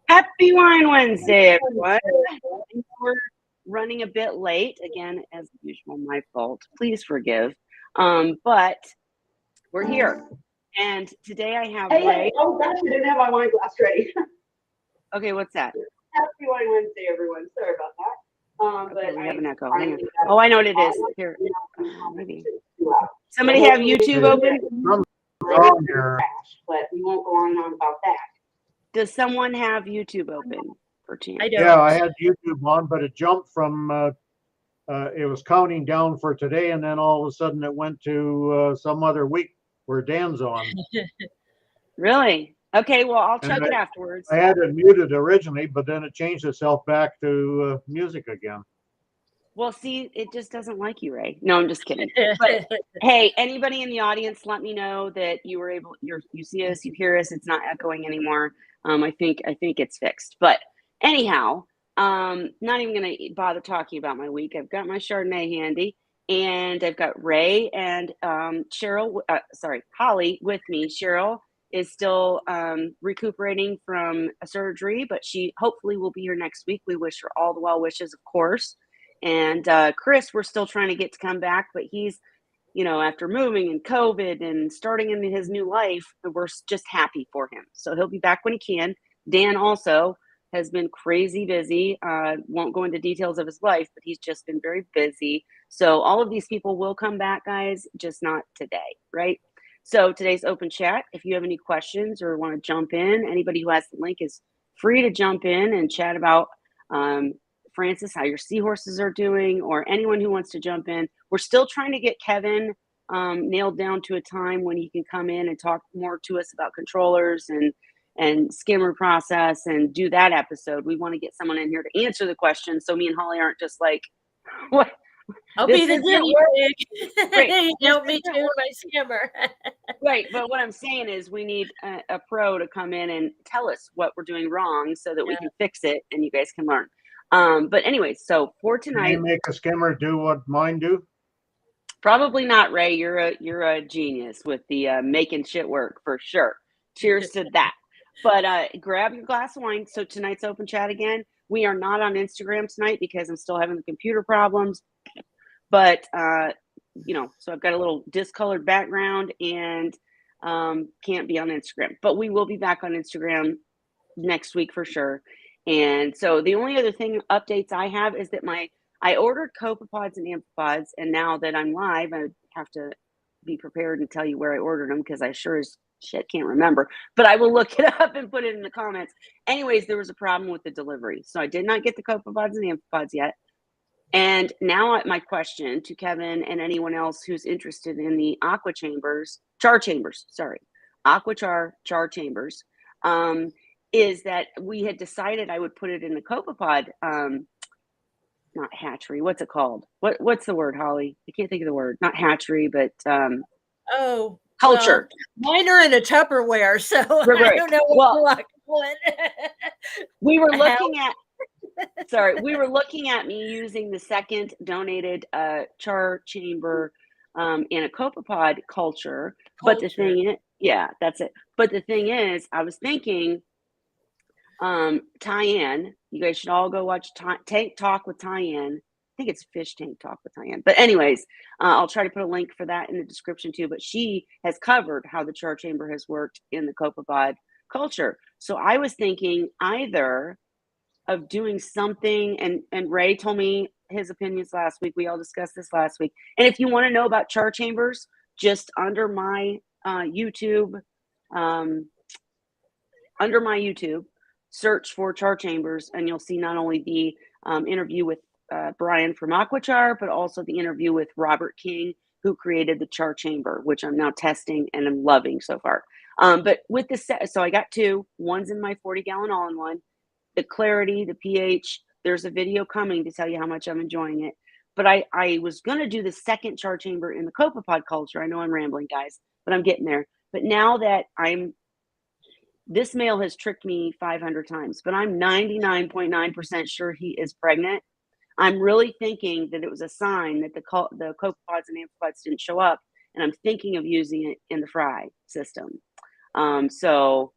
Happy Wine Wednesday, everyone. We're running a bit late. Again, as usual, my fault. Please forgive. But we're here. And today I have Ray. Oh gosh, I didn't have my wine glass ready. Okay, what's that? Happy Wine Wednesday, everyone. Sorry about that. Okay, but we have an echo. Hang on. Oh, I know what it is. Here. Maybe. Somebody have YouTube open? Wrong here. But we won't go on and on about that. Does someone have YouTube open for Tian? I don't. Yeah, I had YouTube on, but it jumped from, it was counting down for today, and then all of a sudden it went to some other week where Dan's on. Really? Okay, well, I'll check it afterwards. I had it muted originally, but then it changed itself back to music again. Well, see, it just doesn't like you, Ray. No, I'm just kidding. But hey, anybody in the audience, let me know that you were able. You see us, you hear us. It's not echoing anymore. I think it's fixed. But anyhow, not even gonna bother talking about my week. I've got my Chardonnay handy, and I've got Ray and Holly with me. Cheryl is still recuperating from a surgery, but she hopefully will be here next week. We wish her all the well wishes, of course. And Chris, we're still trying to get to come back, but he's, after moving and COVID and starting in his new life, we're just happy for him. So he'll be back when he can. Dan also has been crazy busy. Won't go into details of his life, but he's just been very busy. So all of these people will come back, guys, just not today, right? So today's open chat. If you have any questions or want to jump in, anybody who has the link is free to jump in and chat about Francis, how your seahorses are doing, or anyone who wants to jump in. We're still trying to get Kevin nailed down to a time when he can come in and talk more to us about controllers and skimmer process and do that episode. We want to get someone in here to answer the questions so me and Holly aren't just like, what? I'll be the guinea pig. Right. Help me tune my skimmer. Right, but what I'm saying is we need a pro to come in and tell us what we're doing wrong so that we can fix it and you guys can learn. But anyway, so for tonight, Can you make a skimmer do what mine do? Probably not, Ray. You're a genius with the making shit work for sure. Cheers to that. But grab your glass of wine. So tonight's open chat again. We are not on Instagram tonight because I'm still having the computer problems. But so I've got a little discolored background and can't be on Instagram. But we will be back on Instagram next week for sure. And so the only other updates I have is that I ordered copepods and amphipods, and now that I'm live, I have to be prepared and tell you where I ordered them because I sure as shit can't remember. But I will look it up and put it in the comments. Anyways, there was a problem with the delivery, so I did not get the copepods and amphipods yet. And now my question to Kevin and anyone else who's interested in the char chambers, char chambers, is that we had decided I would put it in the copepod, not hatchery. What's it called? What's the word, Holly? I can't think of the word. Not hatchery, but culture. Well, mine are in a Tupperware, so right. I don't know what we were looking at. Sorry, we were looking at me using the second donated char chamber in a copepod culture. But the thing is, that's it. But the thing is, I was thinking. Tian, you guys should all go watch Tank Talk with Tian. I think it's Fish Tank Talk with Tian. But anyways, I'll try to put a link for that in the description too. But she has covered how the char chamber has worked in the copepod culture. So I was thinking either of doing something, and Ray told me his opinions last week. We all discussed this last week. And if you want to know about char chambers, just under my YouTube, search for char chambers, and you'll see not only the interview with Brian from Aquachar, but also the interview with Robert King, who created the char chamber, which I'm now testing and I'm loving so far. But with the set, so I got two. One's in my 40-gallon all-in-one. The clarity, the pH. There's a video coming to tell you how much I'm enjoying it. But I was going to do the second char chamber in the copepod culture. I know I'm rambling, guys, but I'm getting there. But now that this male has tricked me 500 times, but I'm 99.9% sure he is pregnant. I'm really thinking that it was a sign that the copepods and amphipods didn't show up, and I'm thinking of using it in the fry system. So,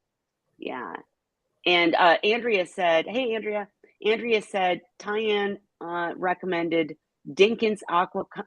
yeah. And Andrea said, "Hey, Andrea." Andrea said Tian recommended Dinkins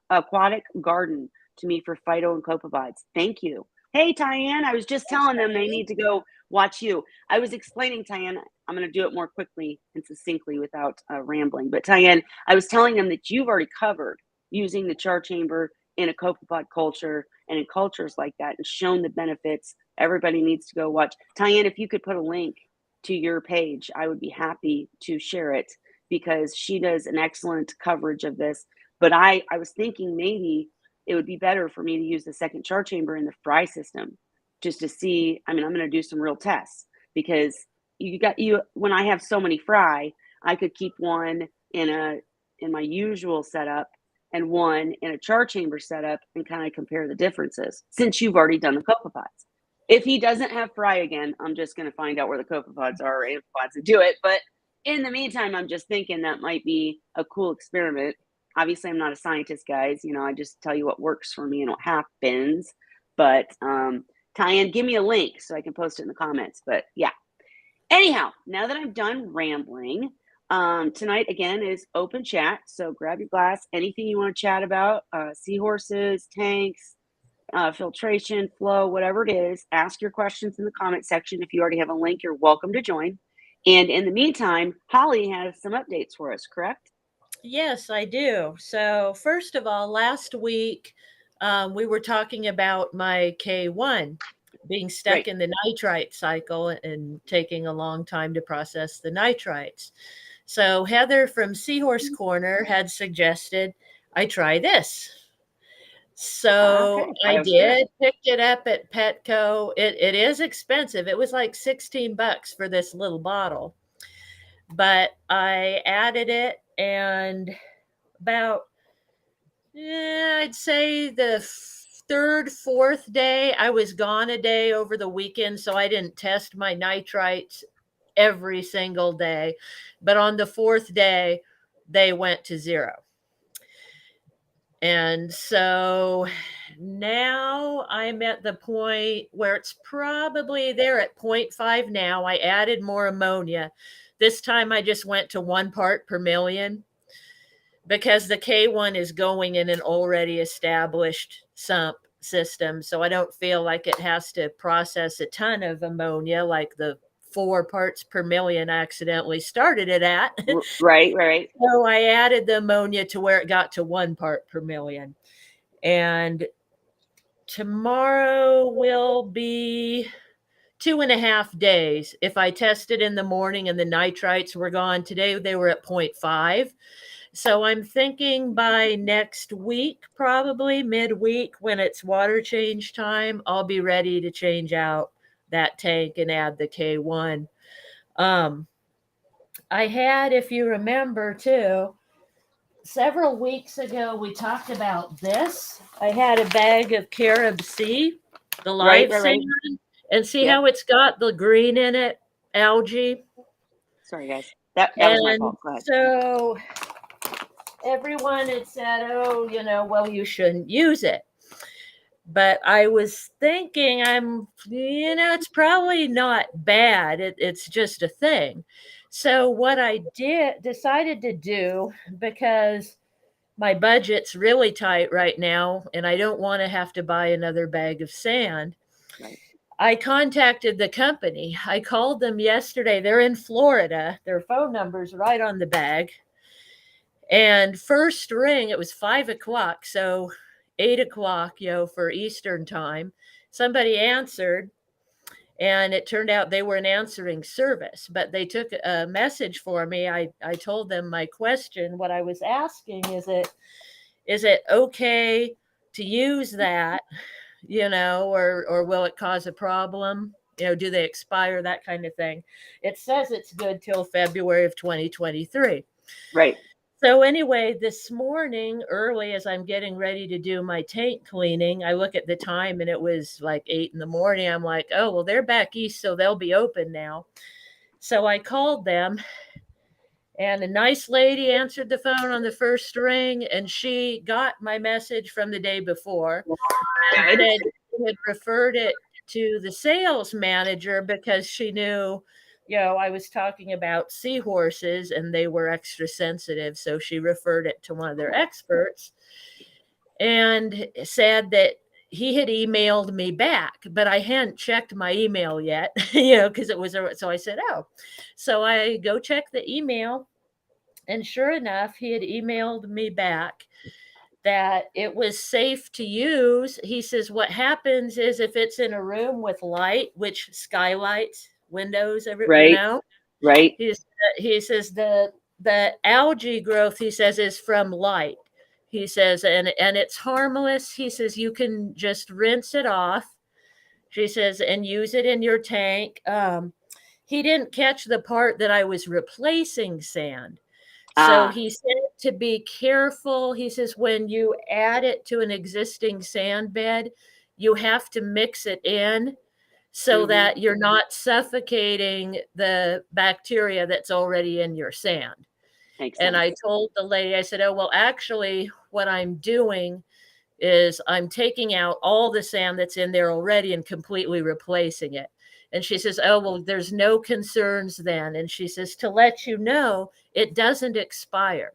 Aquatic Garden to me for phyto and copepods. Thank you. Hey, Tian. I was just telling them they need to go watch you. I was explaining, Tian. I'm going to do it more quickly and succinctly without rambling. But Tian, I was telling them that you've already covered using the char chamber in a copepod culture and in cultures like that, and shown the benefits. Everybody needs to go watch. Tian, if you could put a link to your page, I would be happy to share it, because she does an excellent coverage of this. But I was thinking maybe it would be better for me to use the second char chamber in the fry system, just to see. I mean, I'm going to do some real tests, because when I have so many fry, I could keep one in my usual setup and one in a char chamber setup and kind of compare the differences, since you've already done the copepods. If he doesn't have fry again, I'm just going to find out where the copepods are or amphipods and do it. But in the meantime, I'm just thinking that might be a cool experiment. Obviously, I'm not a scientist, guys. I just tell you what works for me and what happens. But Tian, give me a link so I can post it in the comments. But yeah. Anyhow, now that I'm done rambling, tonight again is open chat. So grab your glass. Anything you want to chat about, seahorses, tanks, filtration, flow, whatever it is, ask your questions in the comment section. If you already have a link, you're welcome to join. And in the meantime, Holly has some updates for us, correct? Yes, I do. So, first of all, last week we were talking about my K1 being stuck Right. in the nitrite cycle and taking a long time to process the nitrites. So, Heather from Seahorse Corner had suggested I try this. So Okay. I was curious. did, picked it up at Petco. It is expensive. It was like $16 for this little bottle. But I added it, and about I'd say the third, fourth day, I was gone a day over the weekend, so I didn't test my nitrites every single day. But on the fourth day, they went to zero. And so now I'm at the point where it's probably they're at 0.5 now. I added more ammonia. This time I just went to 1 part per million, because the K1 is going in an already established sump system. So I don't feel like it has to process a ton of ammonia like the 4 parts per million I accidentally started it at. Right. So I added the ammonia to where it got to 1 part per million. And tomorrow will be 2.5 days. If I tested in the morning and the nitrites were gone, today they were at 0.5. So I'm thinking by next week, probably midweek, when it's water change time, I'll be ready to change out that tank and add the K1. I had, if you remember too, several weeks ago, we talked about this. I had a bag of Carib Sea, the live Right. salmon, and see Yep. how it's got the green in it, algae. Sorry, guys. That was my fault. Go ahead. So everyone had said, oh, well, you shouldn't use it. But I was thinking, it's probably not bad. It's just a thing. So what I decided to do, because my budget's really tight right now and I don't want to have to buy another bag of sand. Right. I contacted the company. I called them yesterday. They're in Florida. Their phone number's right on the bag. And first ring, it was 5:00. So 8:00, for Eastern time, somebody answered, and it turned out they were an answering service, but they took a message for me. I told them my question. What I was asking is it okay to use that, or will it cause a problem? Do they expire, that kind of thing? It says it's good till February of 2023. Right. So anyway, this morning early, as I'm getting ready to do my tank cleaning, I look at the time and it was like 8 a.m. I'm like, oh, well, they're back east, so they'll be open now. So I called them, and a nice lady answered the phone on the first ring, and she got my message from the day before and said she had referred it to the sales manager because she knew I was talking about seahorses and they were extra sensitive. So she referred it to one of their experts and said that he had emailed me back, but I hadn't checked my email yet, because it was, so I said, oh, so I go check the email. And sure enough, he had emailed me back that it was safe to use. He says, what happens is if it's in a room with light, which skylights, windows, Right. Right. he says the algae growth, he says, is from light. He says, and it's harmless. He says, you can just rinse it off. She says, and use it in your tank. He didn't catch the part that I was replacing sand. So he said to be careful. He says, when you add it to an existing sand bed, you have to mix it in so that you're not suffocating the bacteria that's already in your sand. Makes And sense. I told the lady, I said, oh, well, actually, what I'm doing is I'm taking out all the sand that's in there already and completely replacing it. And she says, oh, well, there's no concerns then. And she says, to let you know, it doesn't expire.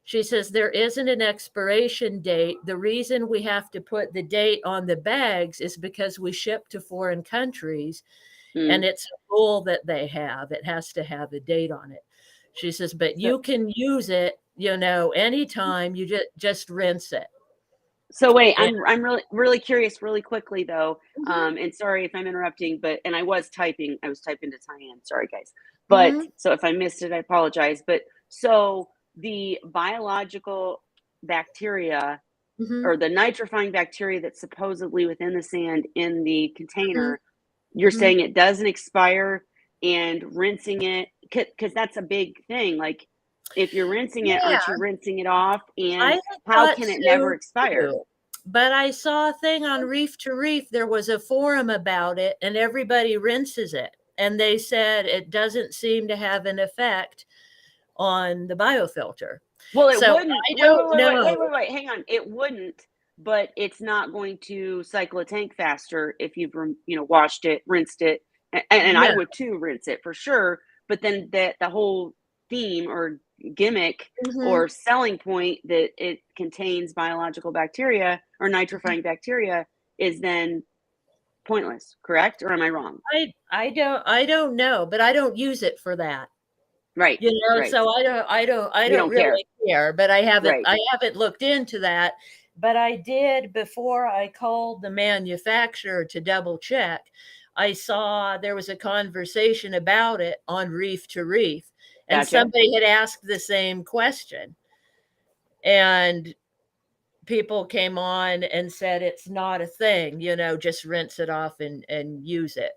She says, there isn't an expiration date. The reason we have to put the date on the bags is because we ship to foreign countries and it's a rule that they have. It has to have a date on it. She says, but you can use it, anytime. You just rinse it. So wait, I'm really curious really quickly though. And sorry if I'm interrupting, and I was typing to Tian. Sorry guys. But so if I missed it, I apologize. But so the biological bacteria or the nitrifying bacteria that's supposedly within the sand in the container, you're saying it doesn't expire, and rinsing it, because that's a big thing. Like if you're rinsing it, aren't you rinsing it off? And how can it never expire? Too. But I saw a thing on Reef to Reef. There was a forum about it, and everybody rinses it. And they said it doesn't seem to have an effect on the biofilter. Well, it wouldn't. I don't know. Wait. Hang on. It wouldn't, but it's not going to cycle a tank faster if you've washed it, rinsed it, and I would too rinse it for sure. But then the whole theme or gimmick or selling point that it contains biological bacteria or nitrifying bacteria is then pointless, correct? Or am I wrong? I don't know, but I don't use it for that. Right. Right. So I don't really care, but I haven't looked into that. But I did before I called the manufacturer to double check. I saw there was a conversation about it on Reef to Reef, and somebody had asked the same question. And people came on and said it's not a thing, just rinse it off and use it.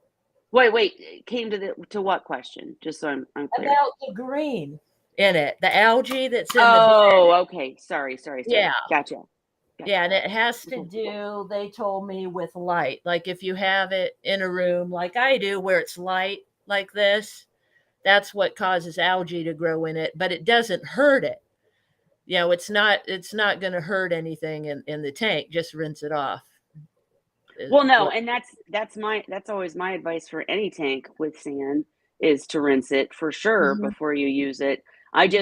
Wait, came to what question? Just so I'm clear. About the green in it, the algae that's in okay. Sorry. Yeah. Gotcha. Yeah, and it has to do, they told me, with light. Like if you have it in a room like I do where it's light like this, that's what causes algae to grow in it, but it doesn't hurt it. It's not going to hurt anything in the tank. Just rinse it off. Well, no, and that's always my advice for any tank with sand is to rinse it for sure before you use it. And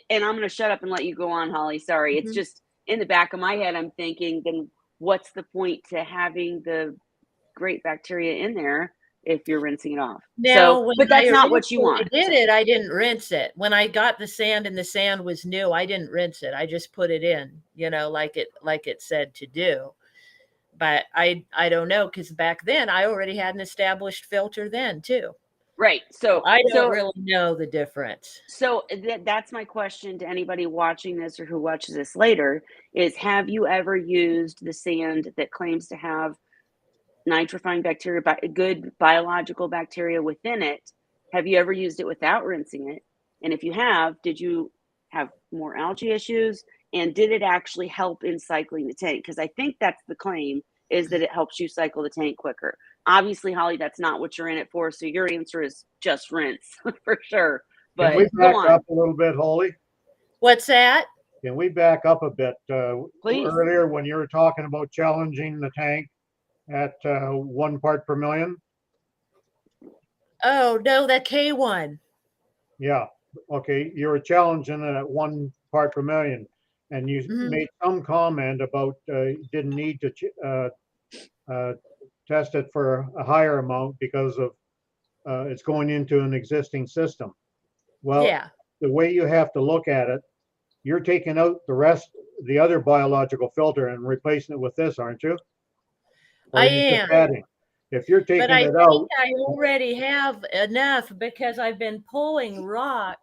I'm going to shut up and let you go on, Holly. Sorry. It's just in the back of my head, I'm thinking, then what's the point to having the great bacteria in there if you're rinsing it off? But that's not what you want. I didn't rinse it. When I got the sand and the sand was new, I didn't rinse it. I just put it in, like it said to do. But I don't know, because back then I already had an established filter then too. Right. So I don't really know the difference. So that's my question to anybody watching this or who watches this later is, have you ever used the sand that claims to have nitrifying bacteria, good biological bacteria within it? Have you ever used it without rinsing it? And if you have, did you have more algae issues? And did it actually help in cycling the tank? Because I think that's the claim, is that it helps you cycle the tank quicker. Obviously, Holly, that's not what you're in it for. So your answer is just rinse for sure. But can we back up a little bit, Holly? What's that? Can we back up a bit? Please. Earlier, when you were talking about challenging the tank at 1 part per million. Oh no, that K1. Yeah, okay, you were challenging it at 1 part per million, and you Mhm. made some comment about you didn't need to uh, test it for a higher amount because of it's going into an existing system. Well, Yeah, the way you have to look at it, you're taking out the other biological filter and replacing it with this, aren't you? Or I are you just am. adding? If you're But taking I it think out, I already have enough because I've been pulling rock.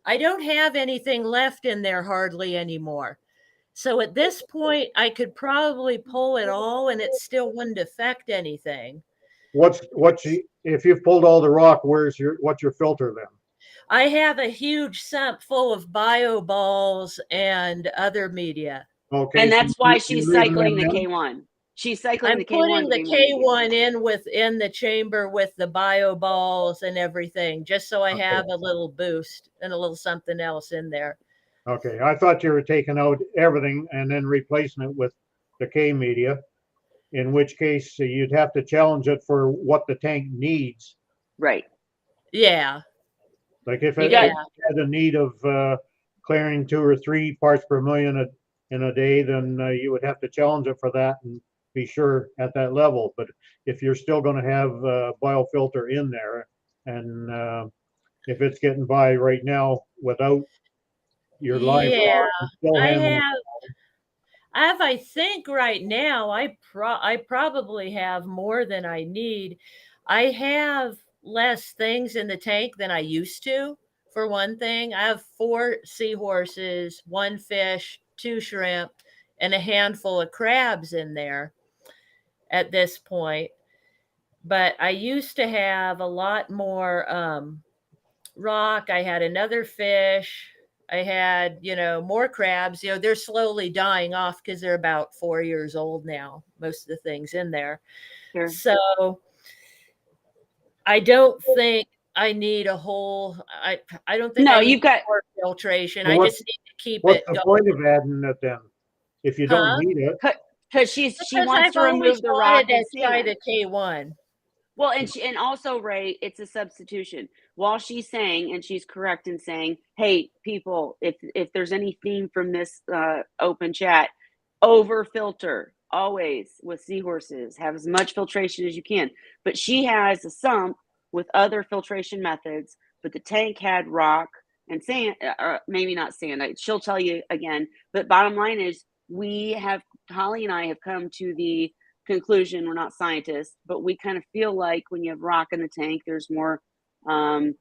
I don't have anything left in there hardly anymore. So at this point, I could probably pull it all and it still wouldn't affect anything. if you've pulled all the rock, what's your filter then? I have a huge sump full of bio balls and other media. Okay, And so that's why you're she's leaving cycling them the in? K1. She's cycling I'm the K1 putting to the gain more media. K1 in within the chamber with the bio balls and everything, just so I Okay. have a little boost and a little something else in there. Okay, I thought you were taking out everything and then replacing it with the K media, in which case you'd have to challenge it for what the tank needs. Right. Yeah. Like if You it got had a need of clearing 2 or 3 parts per million in a day, then you would have to challenge it for that and be sure at that level. But if you're still going to have biofilter in there, and if it's getting by right now without your live Yeah. rock, and still I handling. I think right now I probably have more than I need. I have less things in the tank than I used to. For one thing, I have 4 seahorses, 1 fish, 2 shrimp, and a handful of crabs in there at this point. But I used to have a lot more rock. I had another fish. I had, more crabs. They're slowly dying off because they're about 4 years old now, most of the things in there. Sure. So I don't think I need a whole, I don't think No, I need you've got more filtration. Well, I just need to keep what's it the going. point of adding it then? If you don't Huh? need it, because she Because wants I've to always remove the rock wanted to and try sand. the K1. Well, and also, Ray, it's a substitution. While she's saying, and she's correct in saying, hey, people, if there's any theme from this open chat, over filter always with seahorses. Have as much filtration as you can. But she has a sump with other filtration methods, but the tank had rock and sand, maybe not sand. She'll tell you again. But bottom line is, Holly and I have come to the conclusion, we're not scientists, but we kind of feel like when you have rock in the tank, there's more um,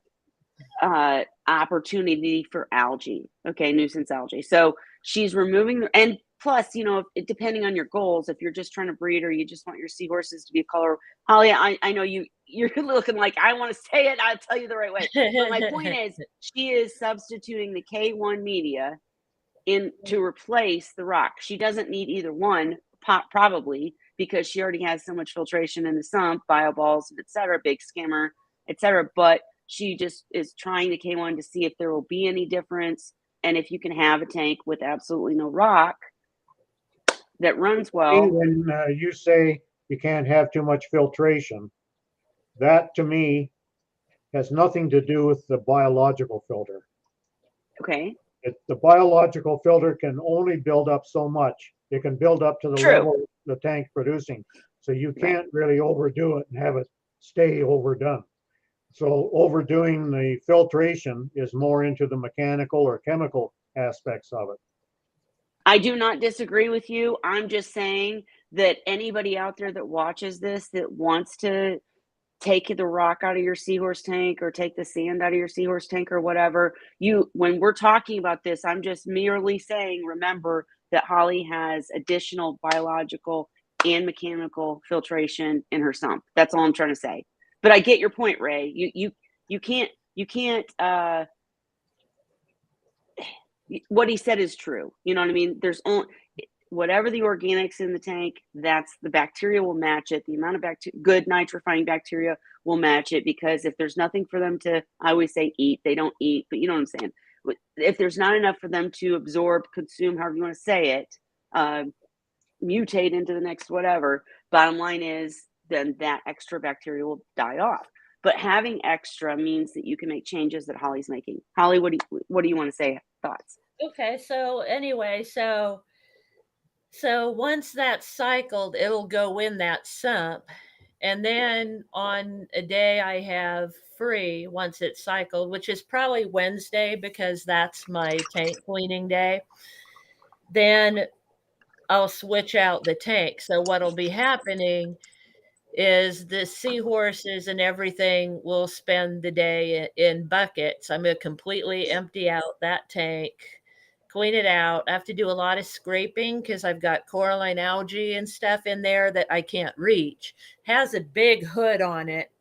opportunity for algae. Okay, nuisance algae. So she's removing and plus, depending on your goals, if you're just trying to breed or you just want your seahorses to be color. Holly, I know you're looking like I want to say it. I'll tell you the right way. But my point is, she is substituting the K1 media in to replace the rock. She doesn't need either one, probably because she already has so much filtration in the sump, bio balls, etc., big skimmer, etc. But she just is trying the K1 to see if there will be any difference and if you can have a tank with absolutely no rock that runs well. when you say you can't have too much filtration, that to me has nothing to do with the biological filter. Okay. The biological filter can only build up so much. It can build up to the True. level the tank's producing. So you can't really overdo it and have it stay overdone. So overdoing the filtration is more into the mechanical or chemical aspects of it. I do not disagree with you. I'm just saying that anybody out there that watches this that wants to take the rock out of your seahorse tank or take the sand out of your seahorse tank or whatever, when we're talking about this, I'm just merely saying, remember that Holly has additional biological and mechanical filtration in her sump. That's all I'm trying to say. But I get your point, Ray. You can't what he said is true. You know what I mean? There's only whatever the organics in the tank, that's the bacteria will match it. The amount of good nitrifying bacteria will match it, because if there's nothing for them to, I always say eat, they don't eat, but you know what I'm saying? If there's not enough for them to absorb, consume, however you want to say it, mutate into the next whatever, bottom line is then that extra bacteria will die off. but having extra means that you can make changes that Holly's making. Holly, what do you want to say? Thoughts? Okay, so anyway, so once that's cycled, it'll go in that sump. And then on a day I have free once it's cycled, which is probably Wednesday because that's my tank cleaning day, then I'll switch out the tank. So what'll be happening is the seahorses and everything will spend the day in buckets. I'm going to completely empty out that tank, clean it out. I have to do a lot of scraping because I've got coralline algae and stuff in there that I can't reach. Has a big hood on it,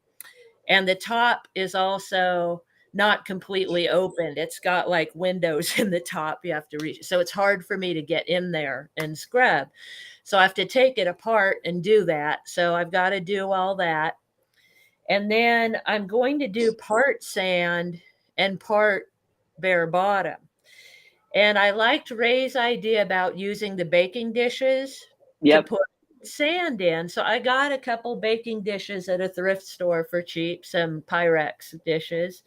and the top is also not completely opened. It's got like windows in the top you have to reach. So it's hard for me to get in there and scrub. So I have to take it apart and do that. So I've got to do all that. And then I'm going to do part sand and part bare bottom. And I liked Ray's idea about using the baking dishes to put sand in. So I got a couple baking dishes at a thrift store for cheap, some Pyrex dishes.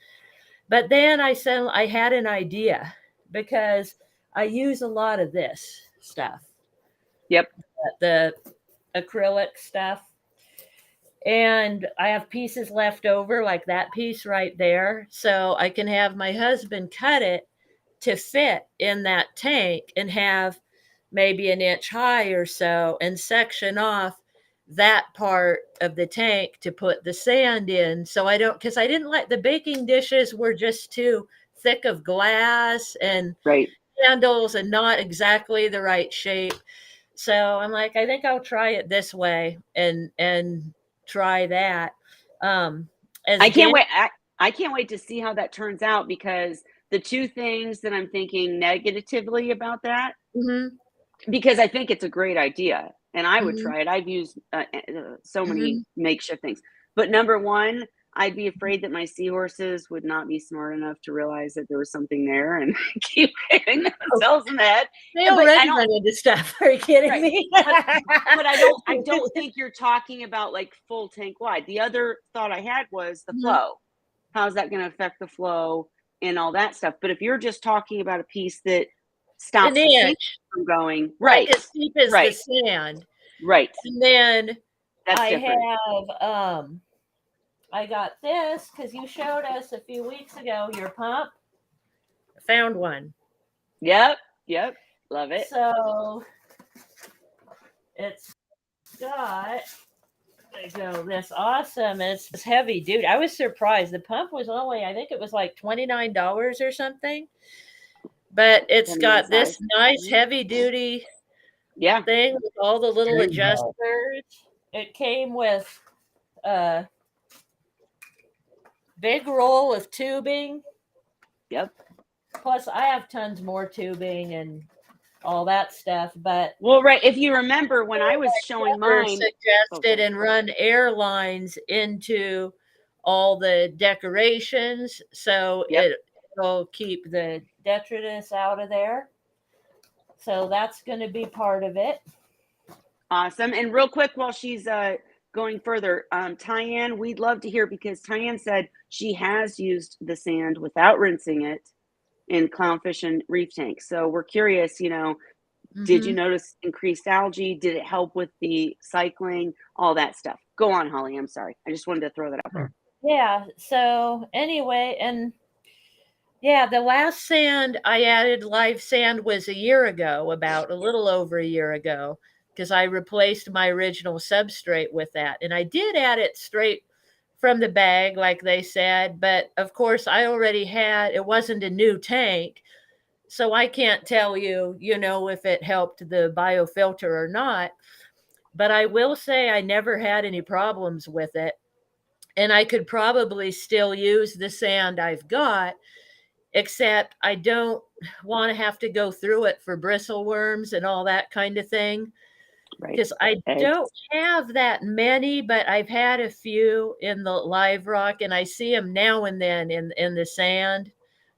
But then I said I had an idea because I use a lot of this stuff. Yep. The acrylic stuff. And I have pieces left over, like that piece right there. So I can have my husband cut it to fit in that tank and have maybe an inch high or so and section off that part of the tank to put the sand in. So I don't, because I didn't like the baking dishes were just too thick of glass and handles and not exactly the right shape. So I'm like, I think I'll try it this way and try that. I can't wait. I can't wait to see how that turns out, because the two things that I'm thinking negatively about that, because I think it's a great idea and I would try it. I've used so many makeshift things. But number one, I'd be afraid that my seahorses would not be smart enough to realize that there was something there and keep hitting themselves in the head. They already run into stuff. Are you kidding me? But I don't think you're talking about like full tank wide. The other thought I had was the flow. How's that going to affect the flow and all that stuff? But if you're just talking about a piece that stops the sand from going, like as deep as the sand, and then that's I different. have I got this because you showed us a few weeks ago your pump. I found one. Yep. Love it. So it's got this awesome. It's heavy, dude. I was surprised. The pump was only, I think it was like $29 or something. But it's got this nice heavy duty thing with all the little adjusters. It came with a big roll of tubing. Yep. Plus, I have tons more tubing and all that stuff. But if you remember when I was showing mine, suggested and run air lines into all the decorations, so it'll keep the detritus out of there. So that's going to be part of it. Awesome. And real quick, while she's going further, Tian, we'd love to hear, because Tian said she has used the sand without rinsing it in clownfish and reef tanks. So we're curious, did you notice increased algae? Did it help with the cycling? All that stuff. Go on, Holly. I'm sorry. I just wanted to throw that out there. Yeah. So anyway, and the last sand I added live sand was a year ago, about a little over a year ago, because I replaced my original substrate with that. And I did add it straight from the bag, like they said. But of course, I already had, it wasn't a new tank. So I can't tell you, if it helped the biofilter or not. But I will say I never had any problems with it. And I could probably still use the sand I've got, except I don't want to have to go through it for bristle worms and all that kind of thing. Because I don't have that many, but I've had a few in the live rock, and I see them now and then in the sand.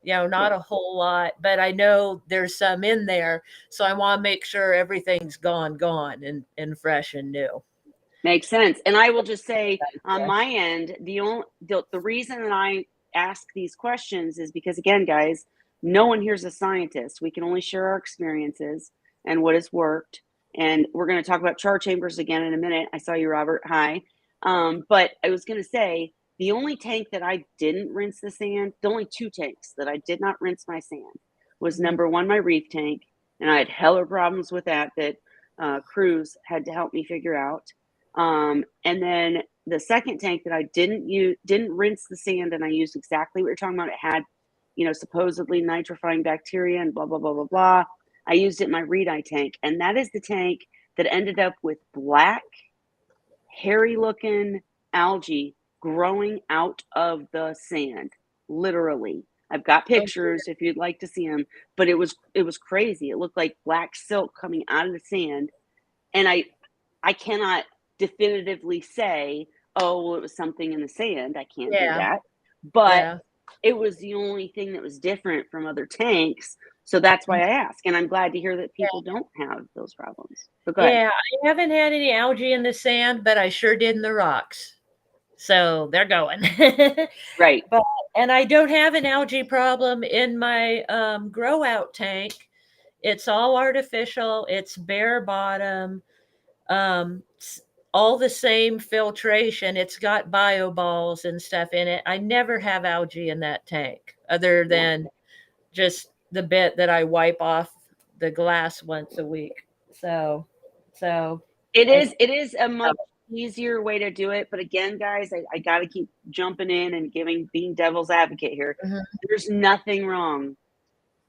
Not a whole lot, but I know there's some in there. So I want to make sure everything's gone and fresh and new. Makes sense. And I will just say on my end, the reason that I ask these questions is because, again, guys, no one here's a scientist. We can only share our experiences and what has worked. And we're going to talk about char chambers again in a minute. I saw you, Robert. Hi. But I was going to say the only tank that I didn't rinse the sand, the only 2 tanks that I did not rinse my sand was number 1, my reef tank. And I had hella problems with that Cruz had to help me figure out. And then the second tank that I didn't rinse the sand, and I used exactly what you're talking about. It had, supposedly nitrifying bacteria and blah, blah, blah, blah, blah. I used it in my reed-eye tank, and that is the tank that ended up with black, hairy-looking algae growing out of the sand, literally. I've got pictures if you'd like to see them, but it was crazy. It looked like black silk coming out of the sand, and I cannot definitively say, oh, well, it was something in the sand. I can't do that, but it was the only thing that was different from other tanks. So that's why I ask. And I'm glad to hear that people don't have those problems. But go ahead. I haven't had any algae in the sand, but I sure did in the rocks. So they're going. Right. And I don't have an algae problem in my grow out tank. It's all artificial. It's bare bottom. All the same filtration. It's got bio balls and stuff in it. I never have algae in that tank other than just the bit that I wipe off the glass once a week. So it is a much easier way to do it. But again, guys, I got to keep jumping in and being devil's advocate here. There's nothing wrong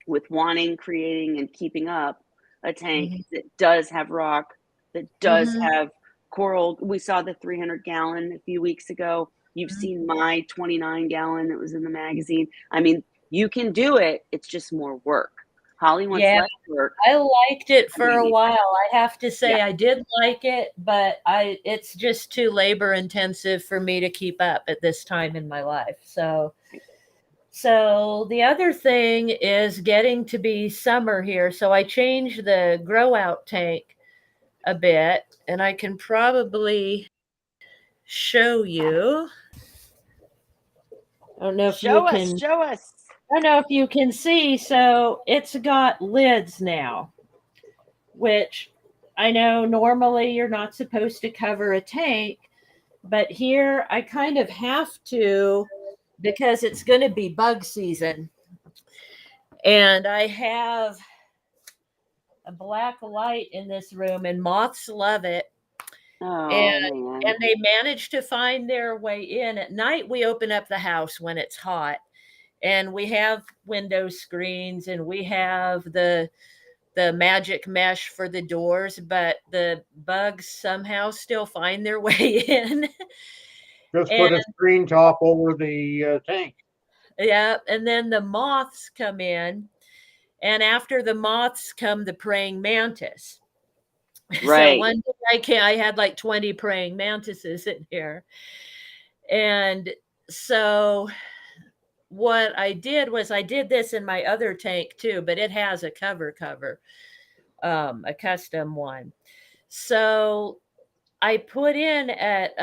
with wanting, creating, and keeping up a tank that does have rock, that does have coral. We saw the 300-gallon a few weeks ago. You've seen my 29-gallon that was in the magazine. I mean, you can do it. It's just more work. Holly wants less work. I liked it for a while. I have to say I did like it, but it's just too labor intensive for me to keep up at this time in my life. So the other thing is getting to be summer here. So I changed the grow out tank a bit, and I can probably show you. I don't know if Show us. I don't know if you can see. So it's got lids now, which I know normally you're not supposed to cover a tank, but here I kind of have to because it's going to be bug season. And I have a black light in this room, and moths love it. Oh, and they manage to find their way in. At night, we open up the house when it's hot, and we have window screens, and we have the magic mesh for the doors, but the bugs somehow still find their way in. Just put a screen top over the tank. Yeah, and then the moths come in, and after the moths come the praying mantis. Right. So one day I had like 20 praying mantises in here. And so what I did was I did this in my other tank too, but it has a cover, a custom one. So I put in at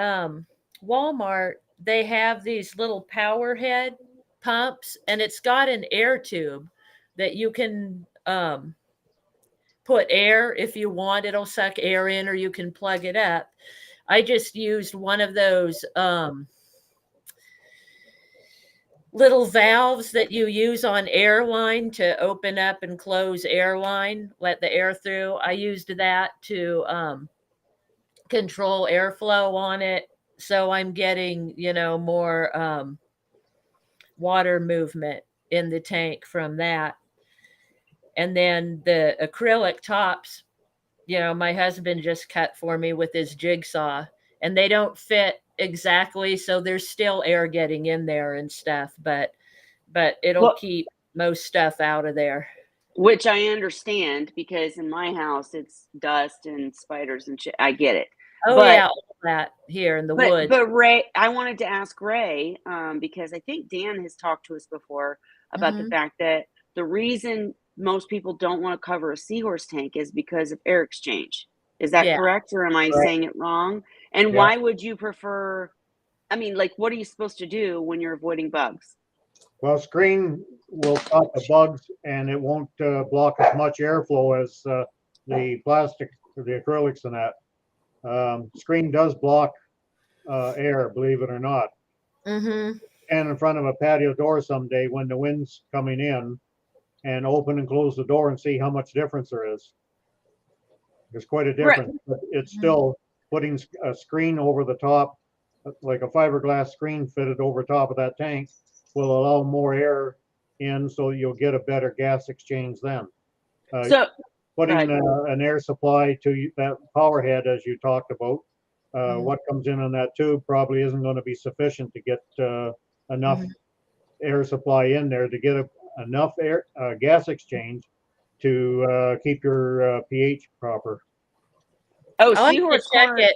Walmart, they have these little power head pumps, and it's got an air tube that you can put air if you want. It'll suck air in, or you can plug it up. I just used one of those little valves that you use on airline to open up and close airline, let the air through. I used that to control airflow on it. So I'm getting, more water movement in the tank from that. And then the acrylic tops, my husband just cut for me with his jigsaw, and they don't fit exactly. So there's still air getting in there and stuff, but it'll keep most stuff out of there. Which I understand, because in my house it's dust and spiders and shit. I get it. Oh, yeah, all that here in the woods. But Ray, I wanted to ask Ray, because I think Dan has talked to us before about the fact that the reason most people don't want to cover a Seahorse tank is because of air exchange. Is that Yeah. correct, or am I Correct. saying it wrong? And Yeah. why would you prefer? I mean, like, what are you supposed to do when you're avoiding bugs? Well, screen will stop the bugs and it won't block as much airflow as the plastic or the acrylics and that. Screen does block air, believe it or not. Mm-hmm. Stand in front of a patio door someday when the wind's coming in and open and close the door and see how much difference there is. There's quite a Right. difference, but it's still putting a screen over the top, like a fiberglass screen fitted over top of that tank will allow more air in, so you'll get a better gas exchange then. So, Putting ahead. an air supply to that power head, as you talked about, Mhm. what comes in that tube probably isn't going to be sufficient to get enough Mhm. air supply in there to get enough air gas exchange to keep your pH proper. Oh, I'll have to Seahorse check Corner. it.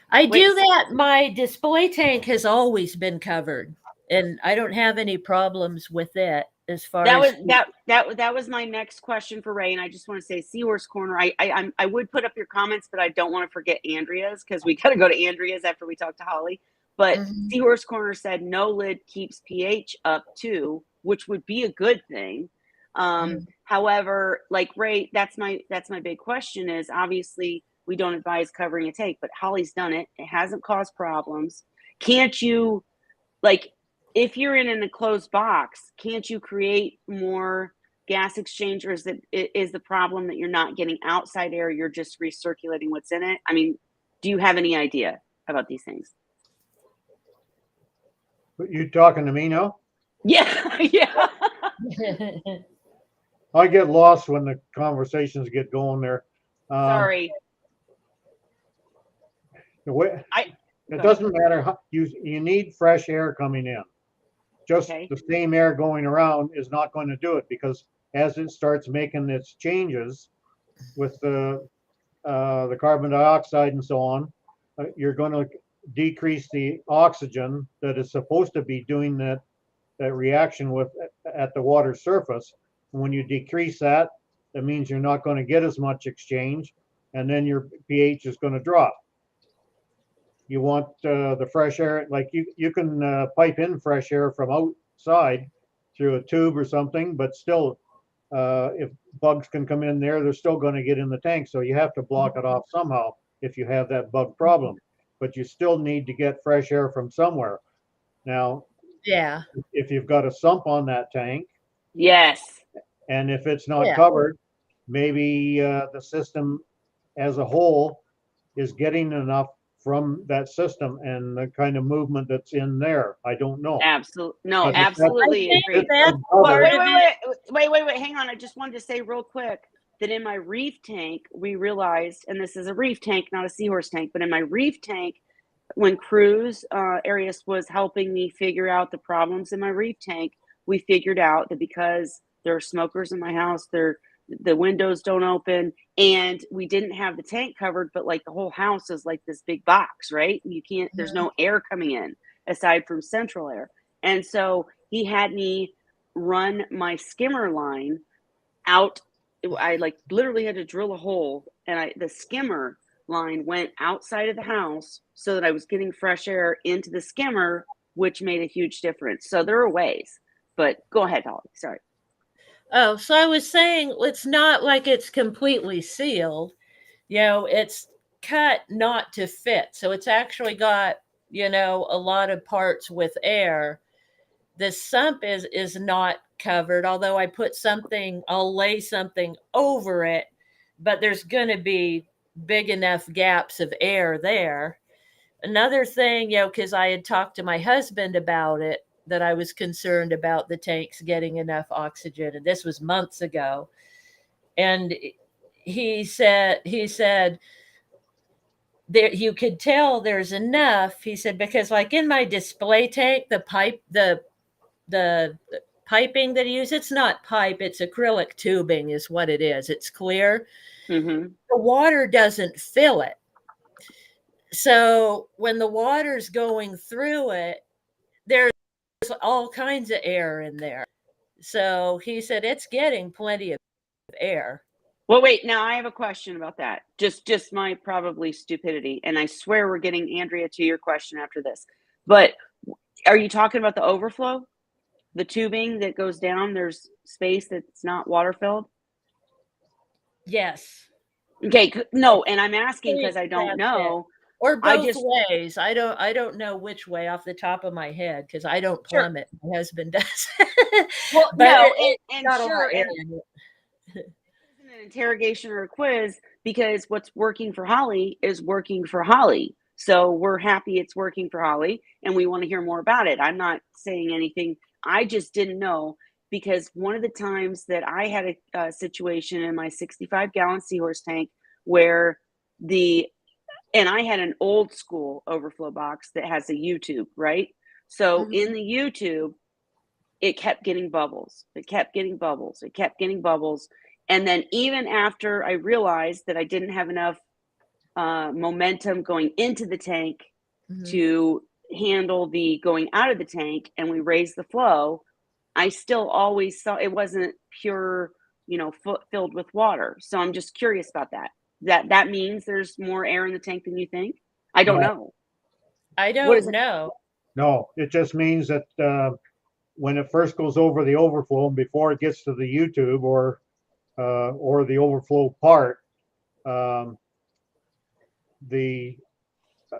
I Wait, do that. My display tank has always been covered, and I don't have any problems with it as far that as was that was my next question for Ray, and I just want to say, Seahorse Corner. I would put up your comments, but I don't want to forget Andrea's, because we got to go to Andrea's after we talk to Holly. But Mhm. Seahorse Corner said no lid keeps pH up too, which would be a good thing. Mhm. However, like Ray, that's my big question is, obviously we don't advise covering a tank, but Holly's done it. It hasn't caused problems. Can't you, like, if you're in an enclosed box, can't you create more gas exchangers? That is the problem, that you're not getting outside air, you're just recirculating what's in it? I mean, do you have any idea about these things? You talking to me now? Yeah, yeah. I get lost when the conversations get going there. Sorry. The way, I it Go ahead. doesn't matter how you need fresh air coming in. Just Okay. the same air going around is not going to do it, because as it starts making its changes with the carbon dioxide and so on, you're going to decrease the oxygen that is supposed to be doing that reaction with at the water surface. And when you decrease that, that means you're not going to get as much exchange, and then your pH is going to drop. You want the fresh air, like you can pipe in fresh air from outside through a tube or something, but still, if bugs can come in there, they're still going to get in the tank. So you have to block it off somehow if you have that bug problem. But you still need to get fresh air from somewhere. Now, Yeah. if you've got a sump on that tank, Yes. and if it's not Yeah. covered, maybe the system as a whole is getting enough from that system and the kind of movement that's in there. I don't know. Absolutely. No, But I absolutely think agree. that's Wait, part wait, of wait, it. wait. Hang on. I just wanted to say real quick that in my reef tank, we realized, and this is a reef tank, not a seahorse tank, but in my reef tank, when Cruz Arias was helping me figure out the problems in my reef tank, we figured out that because there are smokers in my house, the windows don't open, and we didn't have the tank covered, but like the whole house is like this big box, right? You can't, there's no air coming in aside from central air. And so he had me run my skimmer line out. I like literally had to drill a hole, and the skimmer line went outside of the house so that I was getting fresh air into the skimmer, which made a huge difference. So there are ways, but go ahead, Holly. Sorry. Oh, so I was saying it's not like it's completely sealed. It's cut not to fit. So it's actually got, a lot of parts with air. The sump is not covered, although I'll lay something over it, but there's going to be big enough gaps of air there. Another thing, because I had talked to my husband about it, that I was concerned about the tanks getting enough oxygen, and this was months ago. And he said there, you could tell there's enough. He said, because like in my display tank, the piping that he used, it's not pipe, it's acrylic tubing is what it is. It's clear. Mm-hmm. The water doesn't fill it. So when the water's going through it, there's all kinds of air in there. So he said it's getting plenty of air. Well, wait, now I have a question about that. Just my probably stupidity. And I swear we're getting Andrea to your question after this. But are you talking about the overflow? The tubing that goes down, there's space that's not water filled? Yes. Okay, no, and I'm asking because I don't That's it. know. Or I both just ways. I don't know which way off the top of my head because I don't Sure. plummet. My husband does. Well, But no, it's got a lot sure, of air and in it. this isn't an interrogation or a quiz because what's working for Holly is working for Holly. So we're happy it's working for Holly and we want to hear more about it. I'm not saying anything. I just didn't know because one of the times that I had a situation in my 65-gallon Seahorse tank where and I had an old school overflow box that has a U-tube, right? So in the U-tube, it kept getting bubbles. It kept getting bubbles. It kept getting bubbles. And then even after I realized that I didn't have enough momentum going into the tank to handle the going out of the tank, and we raised the flow, I still always saw it wasn't pure, filled with water. So I'm just curious about that. That means there's more air in the tank than you think? I don't know. I What is don't it? know. No, it just means that when it first goes over the overflow, before it gets to the U-tube or the overflow part, the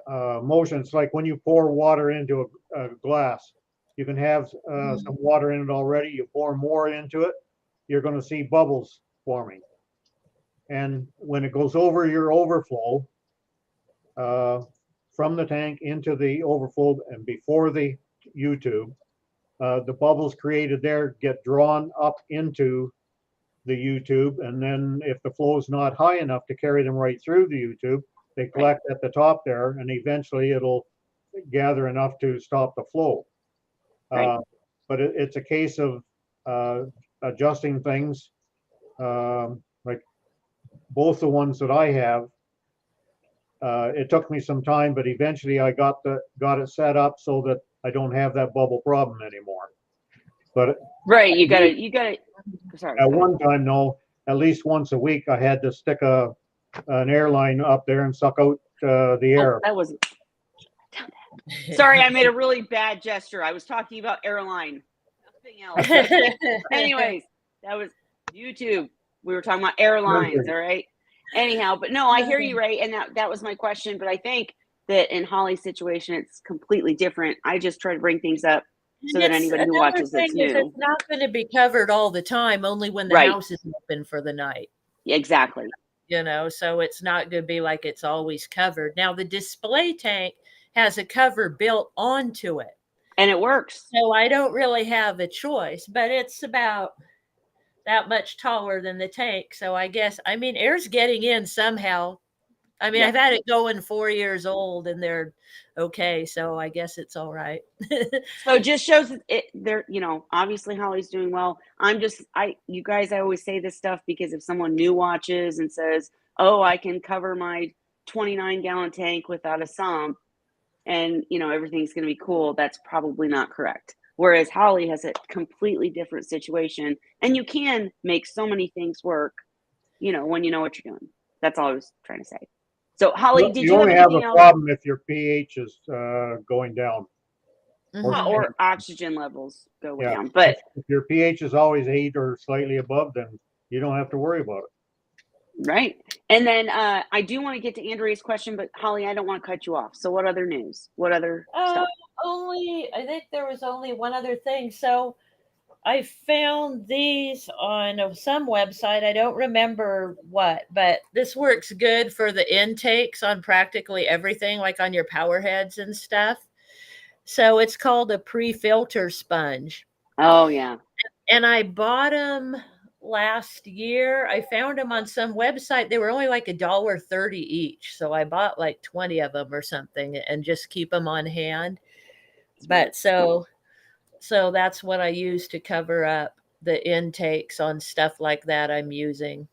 motion, it's like when you pour water into a glass, you can have some water in it already. You pour more into it, you're going to see bubbles forming. And when it goes over your overflow, from the tank into the overflow and before the U-tube, the bubbles created there get drawn up into the U-tube. And then if the flow is not high enough to carry them right through the U-tube, they collect at the top there, and eventually it'll gather enough to stop the flow. Right. But it's a case of adjusting things. Like both the ones that I have, it took me some time, but eventually I got it set up so that I don't have that bubble problem anymore. But right, you got to. Sorry. At one time, no, at least once a week, I had to stick an airline up there and suck out the air. That wasn't. Sorry, I made a really bad gesture. I was talking about airline, nothing else. Anyways, that was U-tube. We were talking about airlines, all right? Anyhow, but no, I hear you, right? And that was my question. But I think that in Holly's situation, it's completely different. I just try to bring things up so that anybody who watches that's new. It's not going to be covered all the time, only when the house is open for the night. Exactly. So it's not going to be like it's always covered. Now, the display tank has a cover built onto it. And it works. So I don't really have a choice, but it's about that much taller than the tank. So I guess, air's getting in somehow. I've had it going 4 years old and they're okay. So I guess it's all right. So it just shows that they're, obviously Holly's doing well. You guys, I always say this stuff because if someone new watches and says, oh, I can cover my 29-gallon tank without a sump and, everything's going to be cool, that's probably not correct. Whereas Holly has a completely different situation and you can make so many things work, when you know what you're doing. That's all I was trying to say. So Holly, did you only have a problem if your pH is going down, or oxygen levels go down? But if your pH is always 8 or slightly above, then you don't have to worry about it. Right. And then I do want to get to Andrea's question, but Holly, I don't want to cut you off. So what other news? What other stuff? I think there was only one other thing. So I found these on some website. I don't remember what, but this works good for the intakes on practically everything, like on your power heads and stuff. So it's called a pre-filter sponge. Oh, yeah. And I bought them last year. I found them on some website. They were only like $1.30 each. So I bought like 20 of them or something and just keep them on hand. But so that's what I use to cover up the intakes on stuff like that I'm using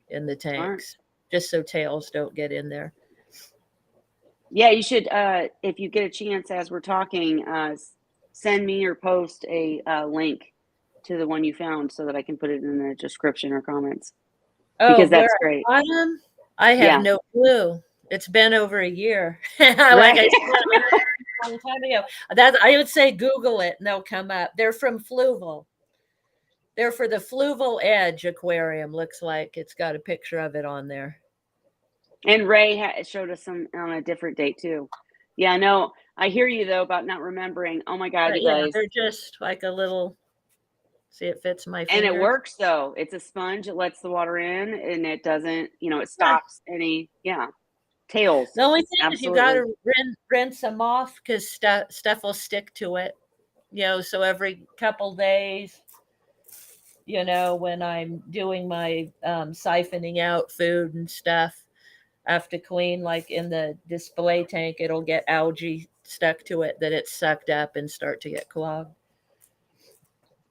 in the tanks, just so tails don't get in there. Yeah, you should, if you get a chance as we're talking, send me or post a link to the one you found so that I can put it in the description or comments. Oh, because where that's I great. bought them? I have Yeah. no clue. It's been over a year. Like Right. I said a long time ago. That I would say Google it and they'll come up. They're from Fluval. They're for the Fluval Edge Aquarium. Looks like it's got a picture of it on there. And Ray showed us some on a different date too. Yeah, no, I hear you though about not remembering. Oh my God, But you yeah, guys. they're just like a little. See, it fits my And it finger. works though. It's a sponge. It lets the water in and it doesn't, it Yeah. stops any, tails. The only thing is you got Absolutely. to rinse them off because stuff will stick to it. So every couple days, when I'm doing my siphoning out food and stuff, I have to clean, like in the display tank, it'll get algae stuck to it that it's sucked up and start to get clogged.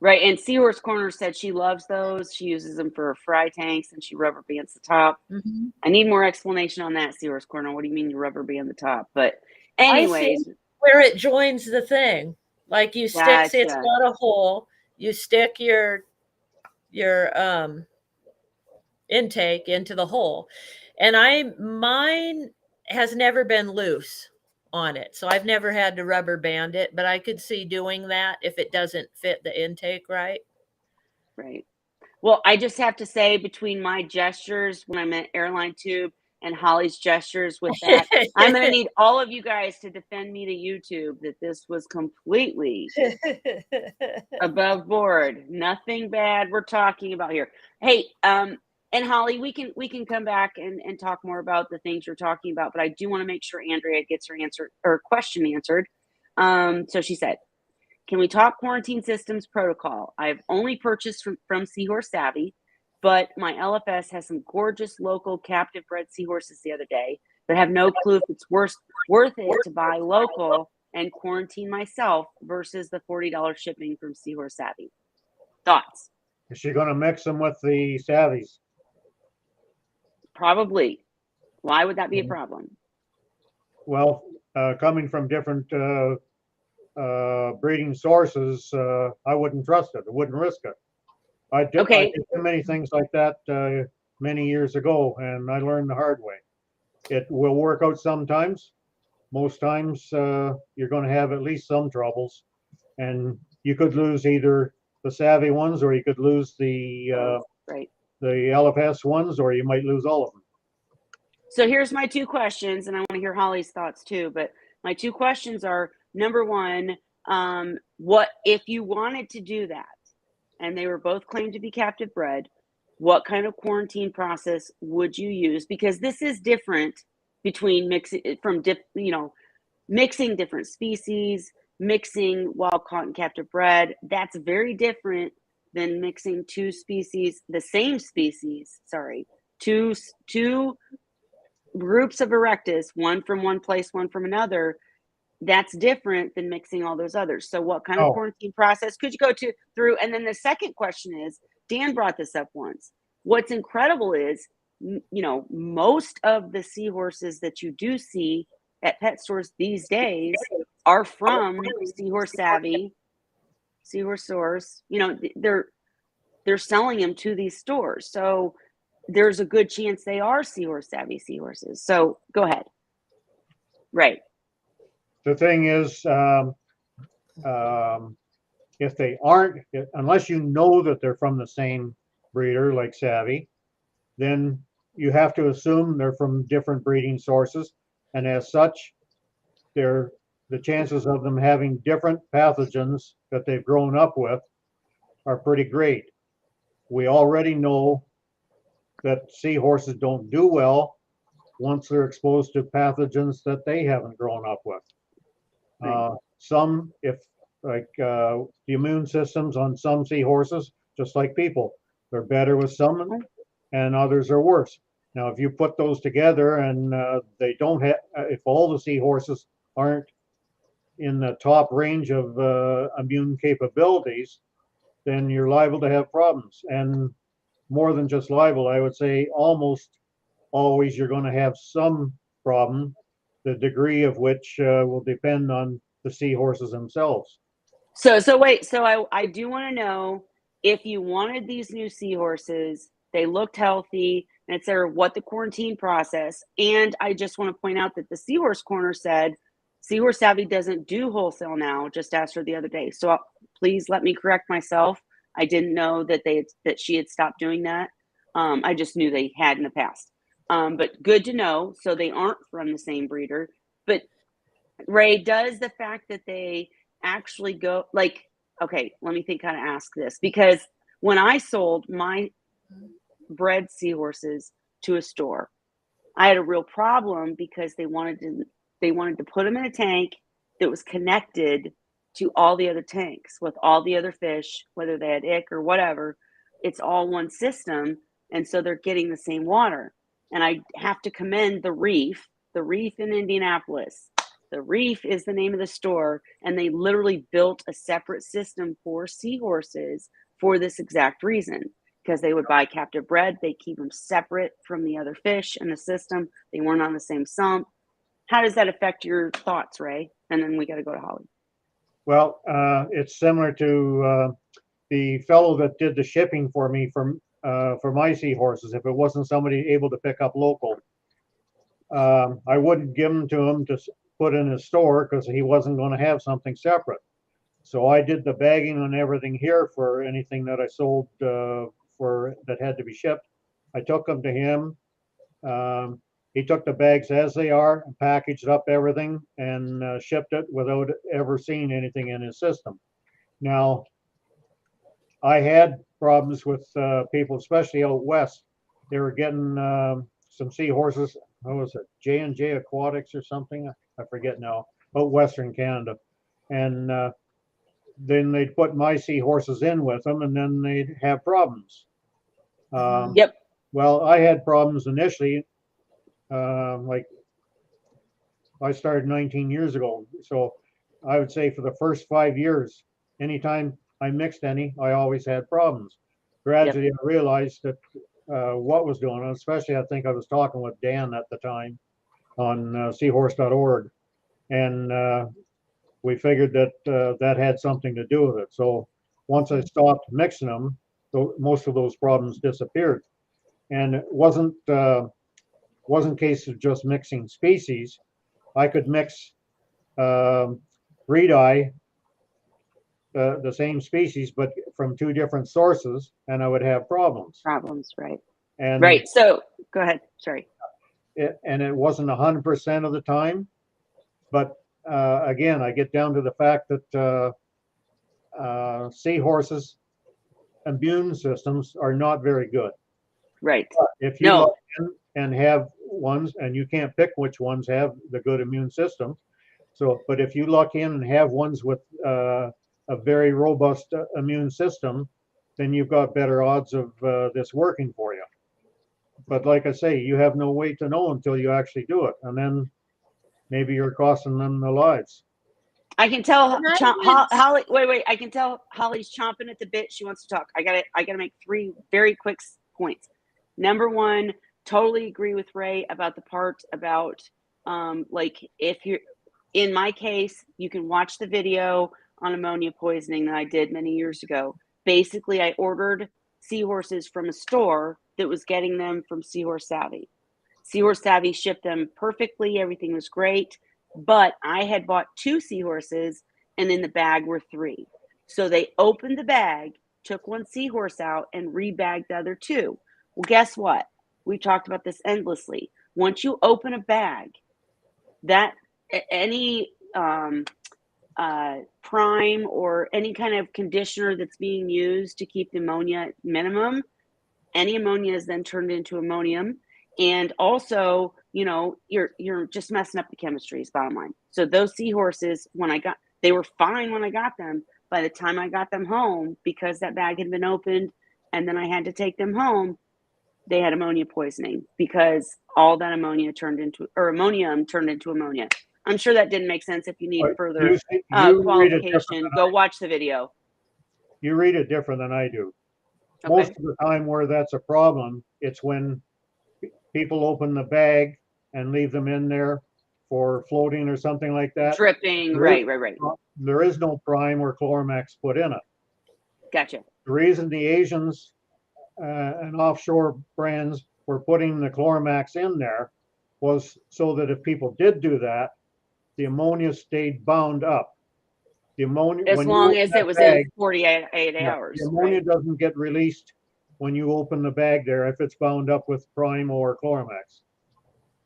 Right. And Seahorse Corner said she loves those. She uses them for fry tanks and she rubber bands the top. Mm-hmm. I need more explanation on that, Seahorse Corner. What do you mean you rubber band the top? But I see anyways, where it joins the thing. Like you stick, see, it's gotcha. got a hole. You stick your intake into the hole, and mine has never been loose on it, so I've never had to rubber band it, but I could see doing that if it doesn't fit the intake right. Right. Well, I just have to say, between my gestures when I'm at Airline Tube and Holly's gestures with that, I'm going to need all of you guys to defend me to YouTube that this was completely above board. Nothing bad we're talking about here. Hey, and Holly, we can come back and talk more about the things you're talking about, but I do want to make sure Andrea gets her answer or question answered. So she said, can we talk quarantine systems protocol? I've only purchased from Seahorse Savvy, but my LFS has some gorgeous local captive bred seahorses the other day, but have no clue if it's worth it to buy local and quarantine myself versus the $40 shipping from Seahorse Savvy. Thoughts? Is she going to mix them with the Savvies? Probably. Why would that be a problem? Well, coming from different breeding sources, I wouldn't trust it. I wouldn't risk it. I did too many things like that many years ago, and I learned the hard way. It will work out sometimes. Most times, you're going to have at least some troubles, and you could lose either the Savvy ones, or you could lose the LFS ones, or you might lose all of them. So here's my two questions, and I want to hear Holly's thoughts too. But my two questions are: number one, what if you wanted to do that, and they were both claimed to be captive bred? What kind of quarantine process would you use? Because this is different between mixing different species, mixing wild caught and captive bred. That's very different than mixing two groups of erectus, one from one place, one from another. That's different than mixing all those others. So what kind of quarantine process could you go through? And then the second question is, Dan brought this up once. What's incredible is, most of the seahorses that you do see at pet stores these days are from Seahorse Savvy, Seahorse Source. They're selling them to these stores. So there's a good chance they are Seahorse Savvy seahorses. So go ahead. Right. The thing is, if they aren't, unless you know that they're from the same breeder like Savvy, then you have to assume they're from different breeding sources, and as such, the chances of them having different pathogens that they've grown up with are pretty great. We already know that seahorses don't do well once they're exposed to pathogens that they haven't grown up with. Some, the immune systems on some seahorses, just like people, they're better with some and others are worse. Now, if you put those together and they don't have, if all the seahorses aren't in the top range of immune capabilities, then you're liable to have problems. And more than just liable, I would say almost always you're going to have some problem, the degree of which will depend on the seahorses themselves. So wait, I do want to know, if you wanted these new seahorses, They looked healthy, and it said what the quarantine process. And I just want to point out that the Seahorse Corner said Seahorse Savvy doesn't do wholesale now. Just asked her the other day. So please let me correct myself. I didn't know that she had stopped doing that. I just knew they had in the past. But good to know. So they aren't from the same breeder. But Ray, does the fact that they actually go like, okay, let me think how to ask this, because when I sold my bred seahorses to a store, I had a real problem because they wanted to put them in a tank that was connected to all the other tanks with all the other fish, whether they had ick or whatever. It's all one system, and so they're getting the same water. And I have to commend the Reef in Indianapolis. The Reef is the name of the store, and they literally built a separate system for seahorses for this exact reason, because they would buy captive bred. They keep them separate from the other fish in the system. They weren't on the same sump. How does that affect your thoughts, Ray? And then we got to go to Holly. Well, it's similar to the fellow that did the shipping for me for my seahorses. If it wasn't somebody able to pick up local, I wouldn't give them to him to put in his store because he wasn't going to have something separate. So I did the bagging and everything here for anything that I sold for that had to be shipped. I took them to him. He took the bags as they are and packaged up everything and shipped it without ever seeing anything in his system. Now, I had problems with people, especially out west. They were getting some seahorses. What was it? J&J Aquatics or something? I forget now. Out Western Canada. And then they'd put my seahorses in with them, and then they'd have problems. Yep. Well, I had problems initially. Like I started 19 years ago. So I would say for the first 5 years, anytime I mixed any, I always had problems. Gradually, I realized that what was going on, especially I think I was talking with Dan at the time on seahorse.org. And we figured that that had something to do with it. So once I stopped mixing them, most of those problems disappeared. And it wasn't a case of just mixing species. I could mix breed eye, the same species, but from two different sources, and I would have problems. Right. And right. So go ahead. Sorry. It wasn't 100% of the time, but again, I get down to the fact that seahorses' immune systems are not very good. Right. If you look in and have ones, and you can't pick which ones have the good immune system. So, but if you look in and have ones with a very robust immune system, then you've got better odds of this working for you. But like I say, you have no way to know until you actually do it, and then maybe you're costing them their lives. I can tell Holly. Wait. I can tell Holly's chomping at the bit. She wants to talk. I gotta make 3 very quick points. Number one, totally agree with Ray about the part about like if you're in my case, you can watch the video on ammonia poisoning that I did many years ago. Basically, I ordered seahorses from a store that was getting them from Seahorse Savvy. Seahorse Savvy shipped them perfectly. Everything was great. But I had bought 2 seahorses, and in the bag were 3. So they opened the bag, took one seahorse out, and rebagged the other 2. Well, guess what? We've talked about this endlessly. Once you open a bag, that any prime or any kind of conditioner that's being used to keep the ammonia at minimum, any ammonia is then turned into ammonium. And also, you know, you're just messing up the chemistry is bottom line. So those seahorses, they were fine when I got them. By the time I got them home, because that bag had been opened and then I had to take them home, they had ammonia poisoning because all that ammonium turned into ammonia. I'm sure that didn't make sense. If you need further qualification, go watch the video. You read it different than I do. Okay. Most of the time where that's a problem, it's when people open the bag and leave them in there for floating or something like that. Dripping, right. There is no prime or Chloramax put in it. Gotcha. The reason the Asians and offshore brands were putting the Chloramax in there was so that if people did do that, the ammonia stayed bound up. The ammonia, As when you long open as that it was bag, in 48 yeah, hours. the ammonia Right? doesn't get released when you open the bag there if it's bound up with Prime or Chloramax.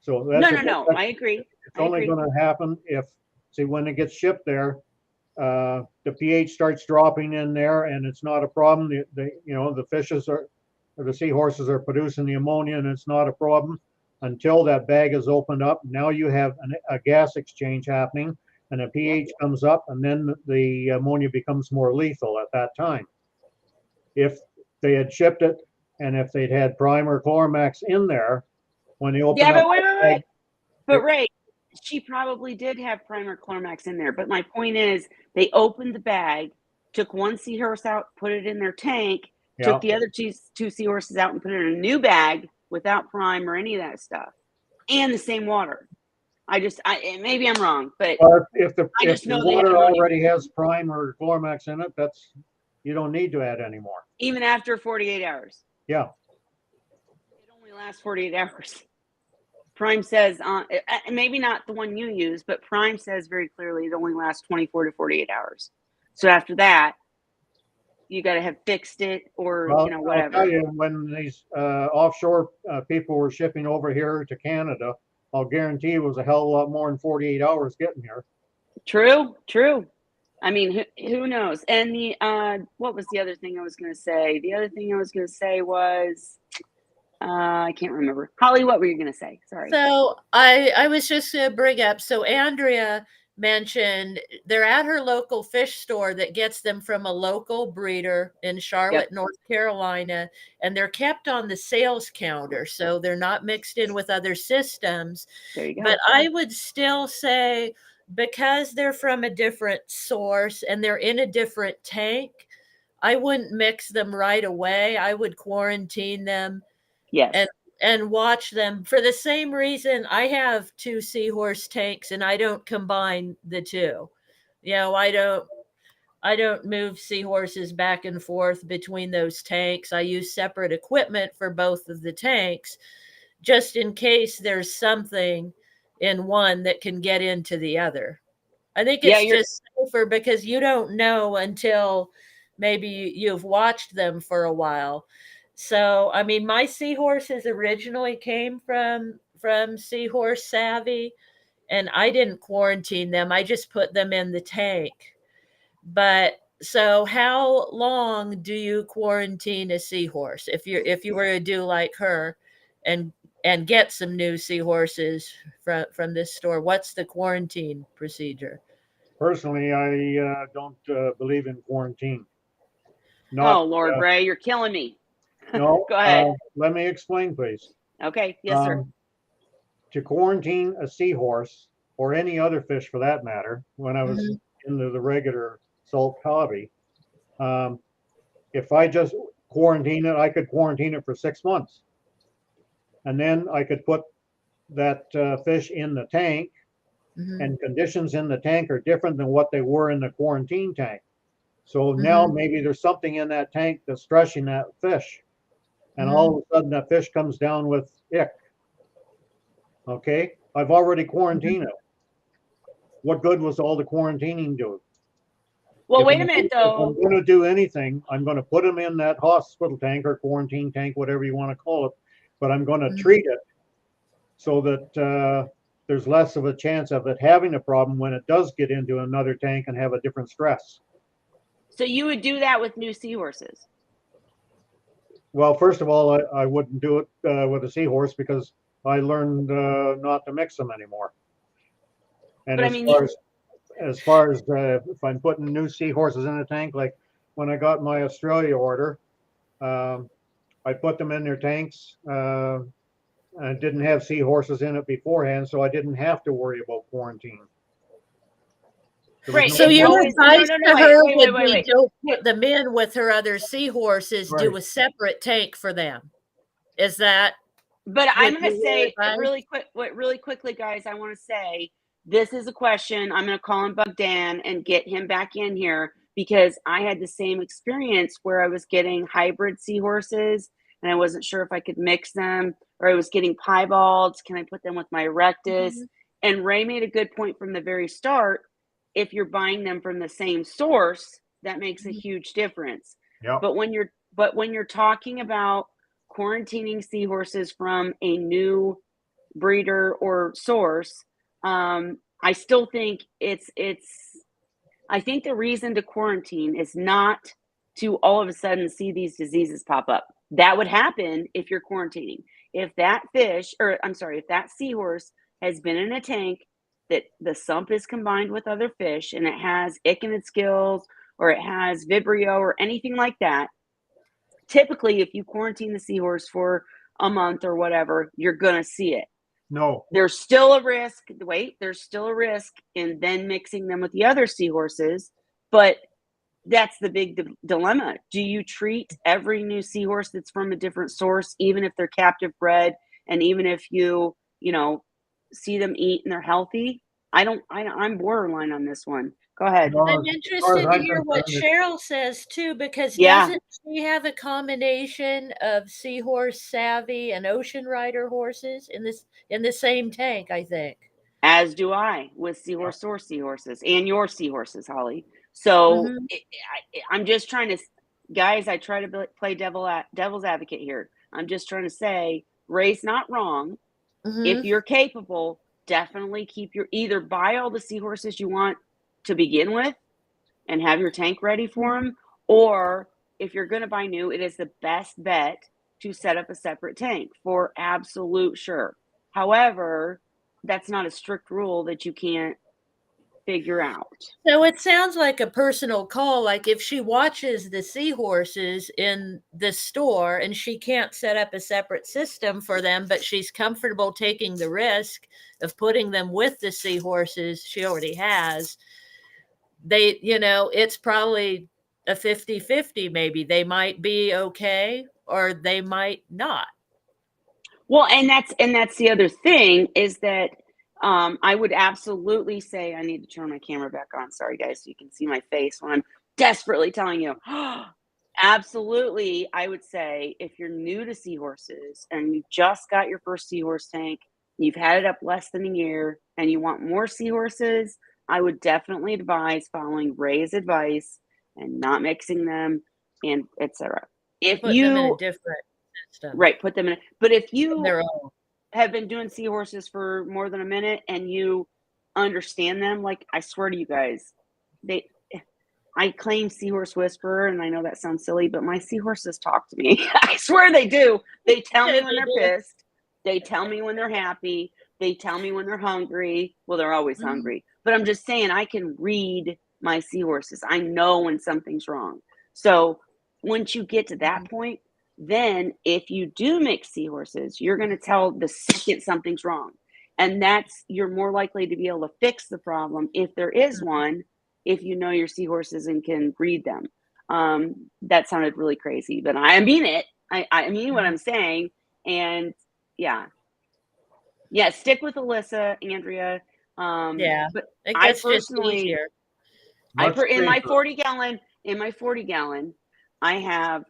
So No, that's, no. I agree. it's I only agree. going to happen if, see, when it gets shipped there, the pH starts dropping in there, and it's not a problem. The fishes are, or the seahorses are producing the ammonia, and it's not a problem until that bag is opened up. Now you have a gas exchange happening, and the pH comes up, and then the ammonia becomes more lethal at that time. If they had shipped it, and if they'd had Prime or Chloramax in there, when they open Yeah, up but wait. that bag, But Ray, she probably did have Primer Chloramax in there. But my point is, they opened the bag, took one seahorse out, put it in their tank, yeah. took the other two seahorses out and put it in a new bag without Prime or any of that stuff, and the same water. Maybe I'm wrong, but If the I just know they had water ammonia already has Prime or Chloramax in it, you don't need to add anymore. even after 48 hours. Yeah. It only lasts 48 hours. Prime says, maybe not the one you use, but Prime says very clearly it only lasts 24 to 48 hours. So after that, you got to have fixed it or, Well, whatever. I'll tell you, when these offshore people were shipping over here to Canada, I'll guarantee it was a hell of a lot more than 48 hours getting here. True. I mean, who knows? And what was the other thing I was going to say? The other thing I was going to say was, I can't remember. Holly, what were you going to say? Sorry. So I was just going to bring up, so Andrea mentioned they're at her local fish store that gets them from a local breeder in Charlotte, North Carolina, and they're kept on the sales counter. So they're not mixed in with other systems. There you go. But I would still say, because they're from a different source and they're in a different tank, I wouldn't mix them right away. I would quarantine them. Yes. And watch them for the same reason. I have 2 seahorse tanks and I don't combine the two. I don't move seahorses back and forth between those tanks. I use separate equipment for both of the tanks just in case there's something in one that can get into the other. I think it's just safer because you don't know until maybe you've watched them for a while. So, I mean, my seahorses originally came from Seahorse Savvy, and I didn't quarantine them. I just put them in the tank. But so how long do you quarantine a seahorse if you were to do like her and get some new seahorses from this store? What's the quarantine procedure? Personally, I don't believe in quarantine. Oh, Lord, Ray, you're killing me. No. Go ahead. Let me explain, please. Okay. Yes, sir. To quarantine a seahorse or any other fish for that matter, when I was into the regular salt hobby, if I just quarantine it, I could quarantine it for 6 months. And then I could put that fish in the tank, and conditions in the tank are different than what they were in the quarantine tank. So now maybe there's something in that tank that's stressing that fish. And all of a sudden that fish comes down with ick. Okay, I've already quarantined it. What good was all the quarantining do? Well, wait a minute, If though. I'm going to do anything, I'm going to put them in that hospital tank or quarantine tank, whatever you want to call it, but I'm going to treat it so that there's less of a chance of it having a problem when it does get into another tank and have a different stress. So you would do that with new seahorses? Well, first of all, I wouldn't do it with a seahorse because I learned not to mix them anymore. And as far as if I'm putting new seahorses in a tank, like when I got my Australia order, I put them in their tanks. I didn't have seahorses in it beforehand, so I didn't have to worry about quarantine. Right. So your advice to her would be don't put them in with her other seahorses. Right. Do a separate tank for them. Is that? But I'm going to say really quickly, guys, I want to say this is a question. I'm going to call him Bug Dan and get him back in here because I had the same experience where I was getting hybrid seahorses and I wasn't sure if I could mix them, or I was getting piebalds. Can I put them with my erectus? And Ray made a good point from the very start. If you're buying them from the same source, that makes a huge difference. Yep. But when you're talking about quarantining seahorses from a new breeder or source, I still think I think the reason to quarantine is not to all of a sudden see these diseases pop up. That would happen if you're quarantining. If that if that seahorse has been in a tank that the sump is combined with other fish and it has ichnid gills or it has Vibrio or anything like that, typically if you quarantine the seahorse for a month or whatever, you're going to see it. No. There's still a risk. There's still a risk in then mixing them with the other seahorses, but that's the big dilemma. Do you treat every new seahorse that's from a different source, even if they're captive bred, and even if you see them eat and they're healthy? I'm borderline on this one. Go ahead. No, I'm as interested far as to I'm hear what concerned, Cheryl says too, because Yeah. doesn't she have a combination of Seahorse Savvy and Ocean Rider horses in the same tank, I think. As do I with Seahorse Source seahorses and your seahorses, Holly. So I'm just trying to, guys, I try to play devil's advocate here. I'm just trying to say, Ray's not wrong. If you're capable, definitely either buy all the seahorses you want to begin with and have your tank ready for them, or if you're going to buy new, it is the best bet to set up a separate tank for absolute sure. However, that's not a strict rule that you can't figure out. So it sounds like a personal call. Like if she watches the seahorses in the store and she can't set up a separate system for them, but she's comfortable taking the risk of putting them with the seahorses she already has, it's probably a 50-50 maybe. They might be okay or they might not. Well, and that's the other thing is that I would absolutely say, I need to turn my camera back on. Sorry, guys, so you can see my face when I'm desperately telling you. Absolutely, I would say if you're new to seahorses and you just got your first seahorse tank, you've had it up less than a year, and you want more seahorses, I would definitely advise following Ray's advice and not mixing them, and etc. If Put them in a different system. Right, put them in. But if you their own. have been doing seahorses for more than a minute and you understand them, like I swear to you guys, I claim Seahorse Whisperer, and I know that sounds silly, but my seahorses talk to me. I swear they do. They tell me when they're pissed. They tell me when they're happy. They tell me when they're hungry. Well, they're always hungry. But I'm just saying, I can read my seahorses. I know when something's wrong. So once you get to that point, then if you do mix seahorses, you're going to tell the second something's wrong. And you're more likely to be able to fix the problem if there is one, if you know your seahorses and can read them. That sounded really crazy, but I mean it. I mean what I'm saying. And yeah, stick with Alyssa, Andrea. But I personally, in my 40 gallon, I have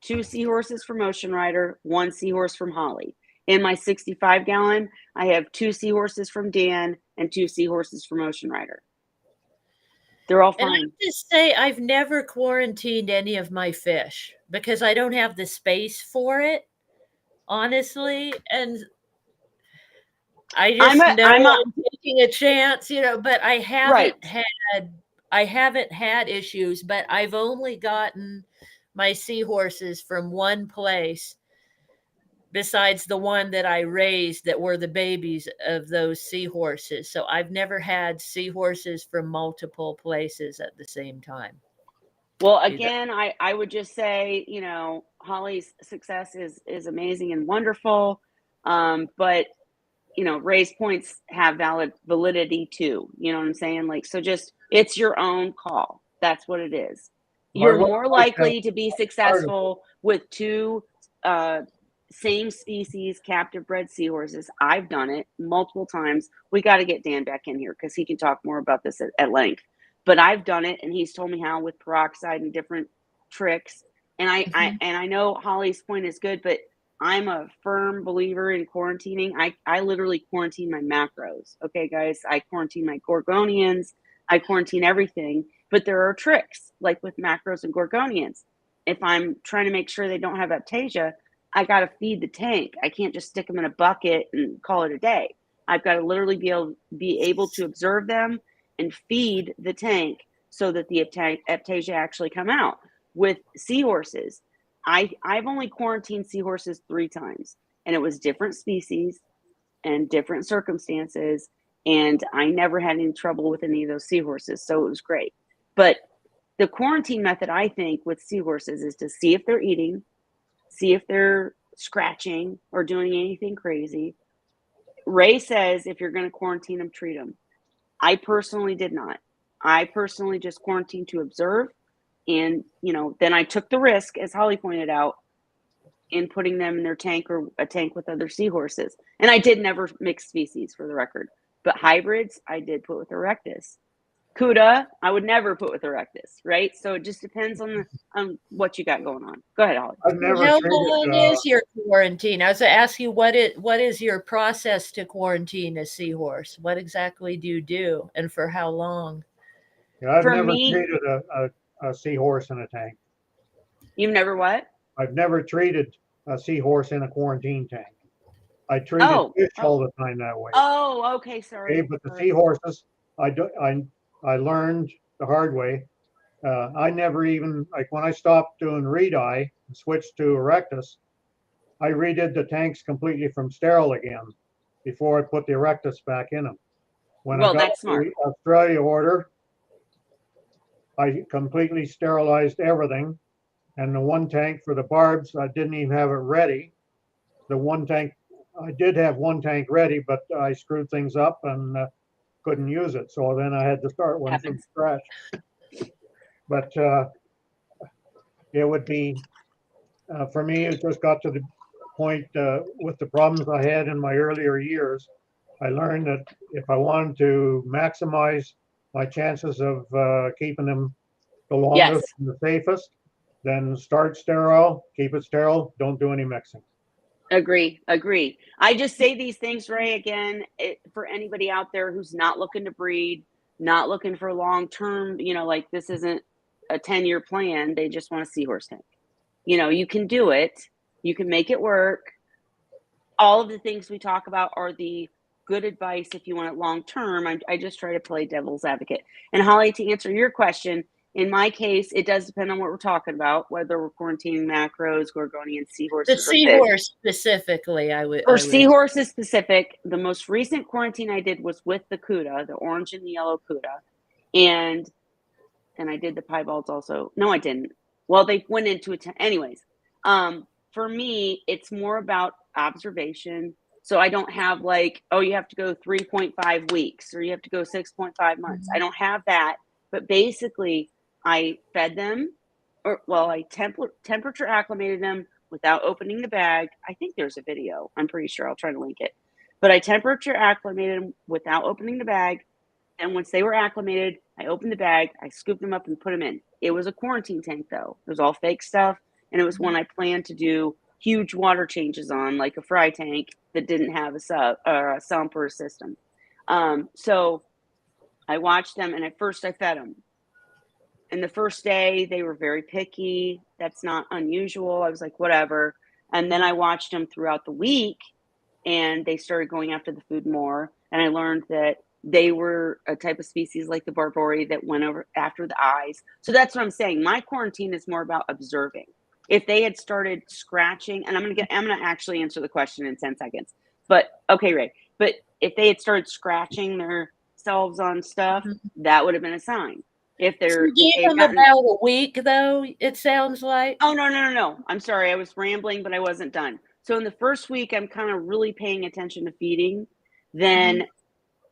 2 seahorses from Ocean Rider, 1 seahorse from Holly. In my 65 gallon, I have 2 seahorses from Dan and 2 seahorses from Ocean Rider. They're all fine. And I just say I've never quarantined any of my fish because I don't have the space for it, honestly. And I just I'm taking a chance, but I haven't had issues, but I've only gotten my seahorses from one place besides the one that I raised that were the babies of those seahorses. So I've never had seahorses from multiple places at the same time. Well, again, I would just say, Holly's success is amazing and wonderful. But, Ray's points have validity too. You know what I'm saying? So it's your own call. That's what it is. You're more likely to be successful with 2 same species captive bred seahorses. I've done it multiple times. We got to get Dan back in here because he can talk more about this at length. But I've done it, and he's told me how with peroxide and different tricks. And I know Holly's point is good, but I'm a firm believer in quarantining. I literally quarantine my macros. Okay, guys, I quarantine my gorgonians. I quarantine everything. But there are tricks, like with macros and gorgonians. If I'm trying to make sure they don't have aptasia, I got to feed the tank. I can't just stick them in a bucket and call it a day. I've got to literally be able to observe them and feed the tank so that the aptasia actually come out. With seahorses, I've only quarantined seahorses 3 times, and it was different species and different circumstances, and I never had any trouble with any of those seahorses, so it was great. But the quarantine method, I think, with seahorses is to see if they're eating, see if they're scratching or doing anything crazy. Ray says if you're going to quarantine them, treat them. I personally did not. I personally just quarantined to observe. And, then I took the risk, as Holly pointed out, in putting them in their tank or a tank with other seahorses. And I did never mix species, for the record. But hybrids, I did put with Erectus. Cuda, I would never put with Erectus, right? So it just depends on what you got going on. Go ahead, Holly. I've never How treated, long is your quarantine? I was going to ask you, what is your process to quarantine a seahorse? What exactly do you do, and for how long? I've For never me- treated a seahorse in a tank. You've never what? I've never treated a seahorse in a quarantine tank. I treated fish all the time that way. Oh, okay, sorry. Okay, but the seahorses, I learned the hard way. I never even, like when I stopped doing reed-eye and switched to Erectus, I redid the tanks completely from sterile again before I put the Erectus back in them. When I got that's smart. the Australia order, I completely sterilized everything. And the one tank for the barbs, I didn't even have it ready. The one tank, I did have one tank ready, but I screwed things up and couldn't use it. So then I had to start one from scratch. But it would be, for me, it just got to the point with the problems I had in my earlier years. I learned that if I wanted to maximize my chances of keeping them the longest and the safest, then start sterile, keep it sterile, don't do any mixing. Agree. I just say these things, Ray, again, for anybody out there who's not looking to breed, not looking for long-term, like this isn't a 10-year plan. They just want a seahorse tank. You can do it. You can make it work. All of the things we talk about are the good advice if you want it long-term. I just try to play devil's advocate. And Holly, to answer your question, in my case, it does depend on what we're talking about, whether we're quarantining macros, gorgonians, seahorses. The seahorse specifically, For seahorses specific, the most recent quarantine I did was with the Cuda, the orange and the yellow Cuda. And I did the piebalds also. No, I didn't. Well, they went into it. Anyways, for me, it's more about observation. So I don't have like, oh, you have to go 3.5 weeks or you have to go 6.5 months. I don't have that. But basically, I fed them, I temperature acclimated them without opening the bag. I think there's a video. I'm pretty sure. I'll try to link it. But I temperature acclimated them without opening the bag. And once they were acclimated, I opened the bag, I scooped them up and put them in. It was a quarantine tank, though. It was all fake stuff. And it was one I planned to do huge water changes on, like a fry tank that didn't have a sump or a system. So I watched them, and at first I fed them. And the first day, they were very picky. That's not unusual. I was like, whatever. And then I watched them throughout the week, and they started going after the food more. And I learned that they were a type of species like the Barbori that went over after the eyes. So that's what I'm saying. My quarantine is more about observing. If they had started scratching, and I'm gonna actually answer the question in 10 seconds. But okay, Ray. But if they had started scratching themselves on stuff, that would have been a sign. If they're about a week, though, it sounds like. Oh, no. I'm sorry. I was rambling, but I wasn't done. So in the first week, I'm kind of really paying attention to feeding. Then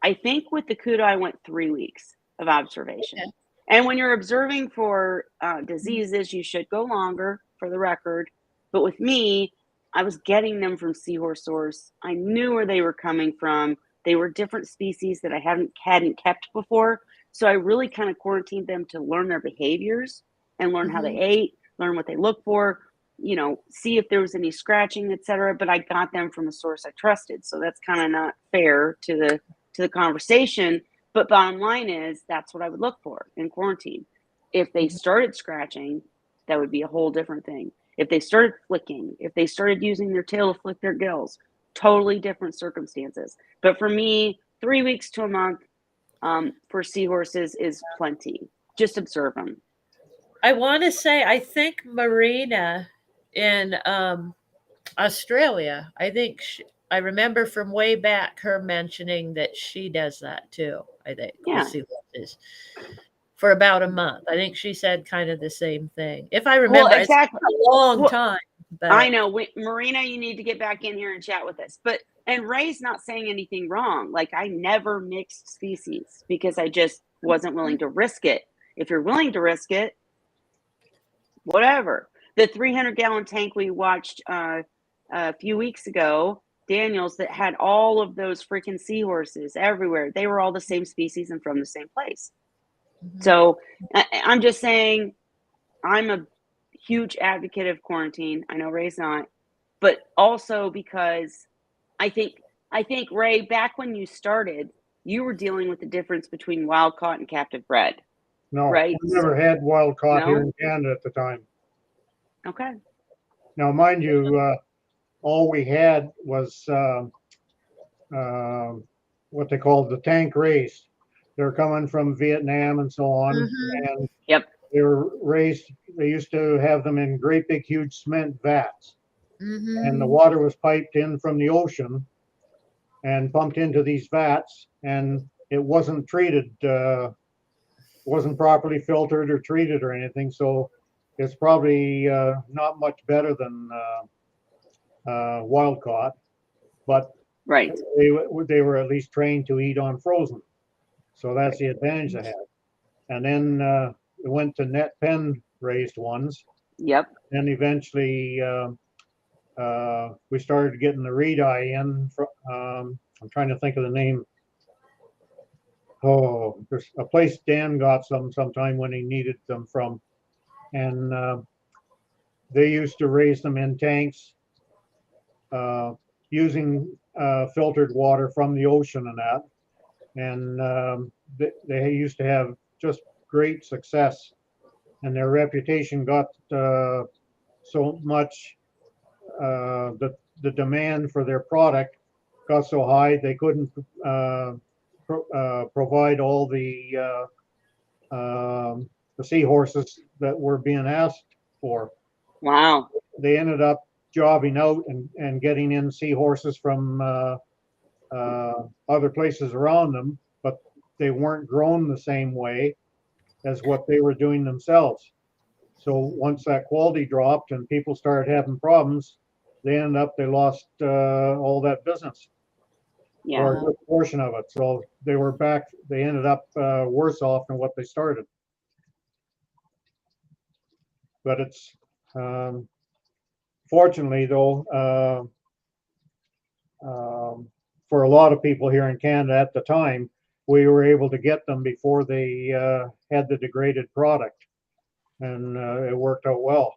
I think with the Cuda, I went 3 weeks of observation. Okay. And when you're observing for diseases, you should go longer, for the record. But with me, I was getting them from Seahorse Source. I knew where they were coming from. They were different species that I hadn't kept before. So I really kind of quarantined them to learn their behaviors and learn how they ate, learn what they look for, you know, see if there was any scratching, etc. But I got them from a source I trusted. So that's kind of not fair to the conversation. But bottom line is that's what I would look for in quarantine. If they started scratching, that would be a whole different thing. If they started flicking, if they started using their tail to flick their gills, totally different circumstances. But for me, 3 weeks to a month for seahorses is plenty. Just observe them. I want to say, I think Marina in Australia, I remember from way back her mentioning that she does that too, I think, Yeah. with seahorses for about a month. I think she said kind of the same thing. If I remember, Well, exactly. It's a long time. But I know. Marina, you need to get back in here and chat with us. And Ray's not saying anything wrong. Like, I never mixed species because I just wasn't willing to risk it. If you're willing to risk it, whatever. The 300-gallon tank we watched a few weeks ago, Daniels, that had all of those freaking seahorses everywhere. They were all the same species and from the same place. Mm-hmm. So I'm just saying, I'm a huge advocate of quarantine. I know Ray's not, but also because I think Ray, back when you started, you were dealing with the difference between wild caught and captive bred. No, right? we never had wild caught No? here in Canada at the time. Okay. Now, mind you, all we had was what they called the tank race. They're coming from Vietnam and so on. Mm-hmm. And yep. they were raised, they used to have them in great big huge cement vats. Mm-hmm. And the water was piped in from the ocean and pumped into these vats, and it wasn't treated, wasn't properly filtered or treated or anything. So it's probably not much better than wild caught, but right. They were at least trained to eat on frozen. So that's the advantage they had. And then it went to net pen raised ones. Yep. Then eventually we started getting the reed-eye in. I'm trying to think of the name. Oh, there's a place Dan got some sometime when he needed them from. And they used to raise them in tanks using filtered water from the ocean and that. And they used to have just great success. And their reputation got so much that the demand for their product got so high they couldn't provide all the seahorses that were being asked for. Wow. They ended up jobbing out and getting in seahorses from other places around them, but they weren't grown the same way as what they were doing themselves. So once that quality dropped and people started having problems, they lost all that business. Yeah. Or a good portion of it. So they ended up worse off than what they started. But it's, fortunately though, for a lot of people here in Canada at the time, we were able to get them before they had the degraded product. And it worked out well.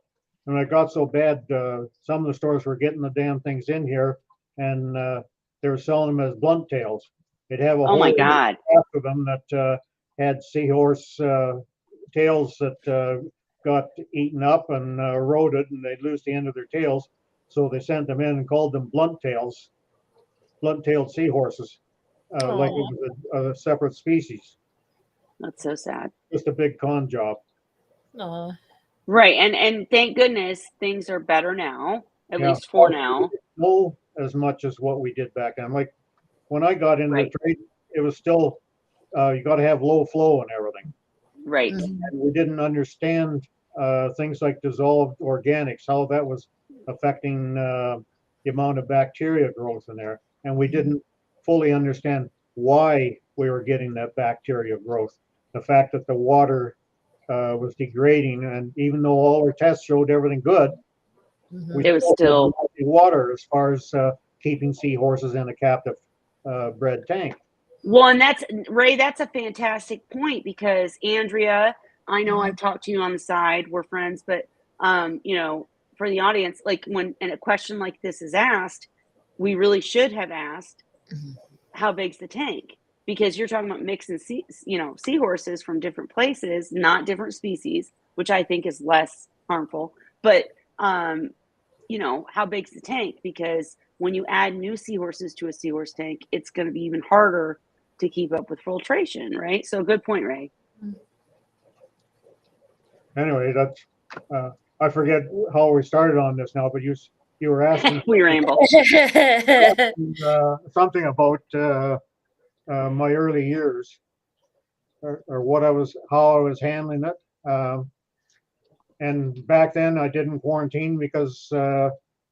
And it got so bad, some of the stores were getting the damn things in here, and they were selling them as blunt tails. They'd have a oh my God. after them that had seahorse tails that got eaten up and eroded, and they'd lose the end of their tails. So they sent them in and called them blunt-tailed seahorses, like it was a separate species. That's so sad. Just a big con job. Aww. Right. And thank goodness things are better now, at least for now. No, as much as what we did back then. Like when I got into the trade, it was still, you got to have low flow and everything. Right. And we didn't understand things like dissolved organics, how that was affecting the amount of bacteria growth in there. And we didn't fully understand why we were getting that bacteria growth. The fact that the water was degrading, and even though all our tests showed everything good, it was still water as far as keeping seahorses in a captive bred tank. Well, and that's Ray, that's a fantastic point because Andrea, I know I've talked to you on the side, we're friends, but you know, for the audience, like when a question like this is asked, we really should have asked, how big's the tank? Because you're talking about mixing, seahorses from different places, not different species, which I think is less harmful. But, you know, how big's the tank? Because when you add new seahorses to a seahorse tank, it's going to be even harder to keep up with filtration, right? So good point, Ray. Anyway, that's, I forget how we started on this now, but you were asking We ramble. something about my early years, or how I was handling it. And back then I didn't quarantine because,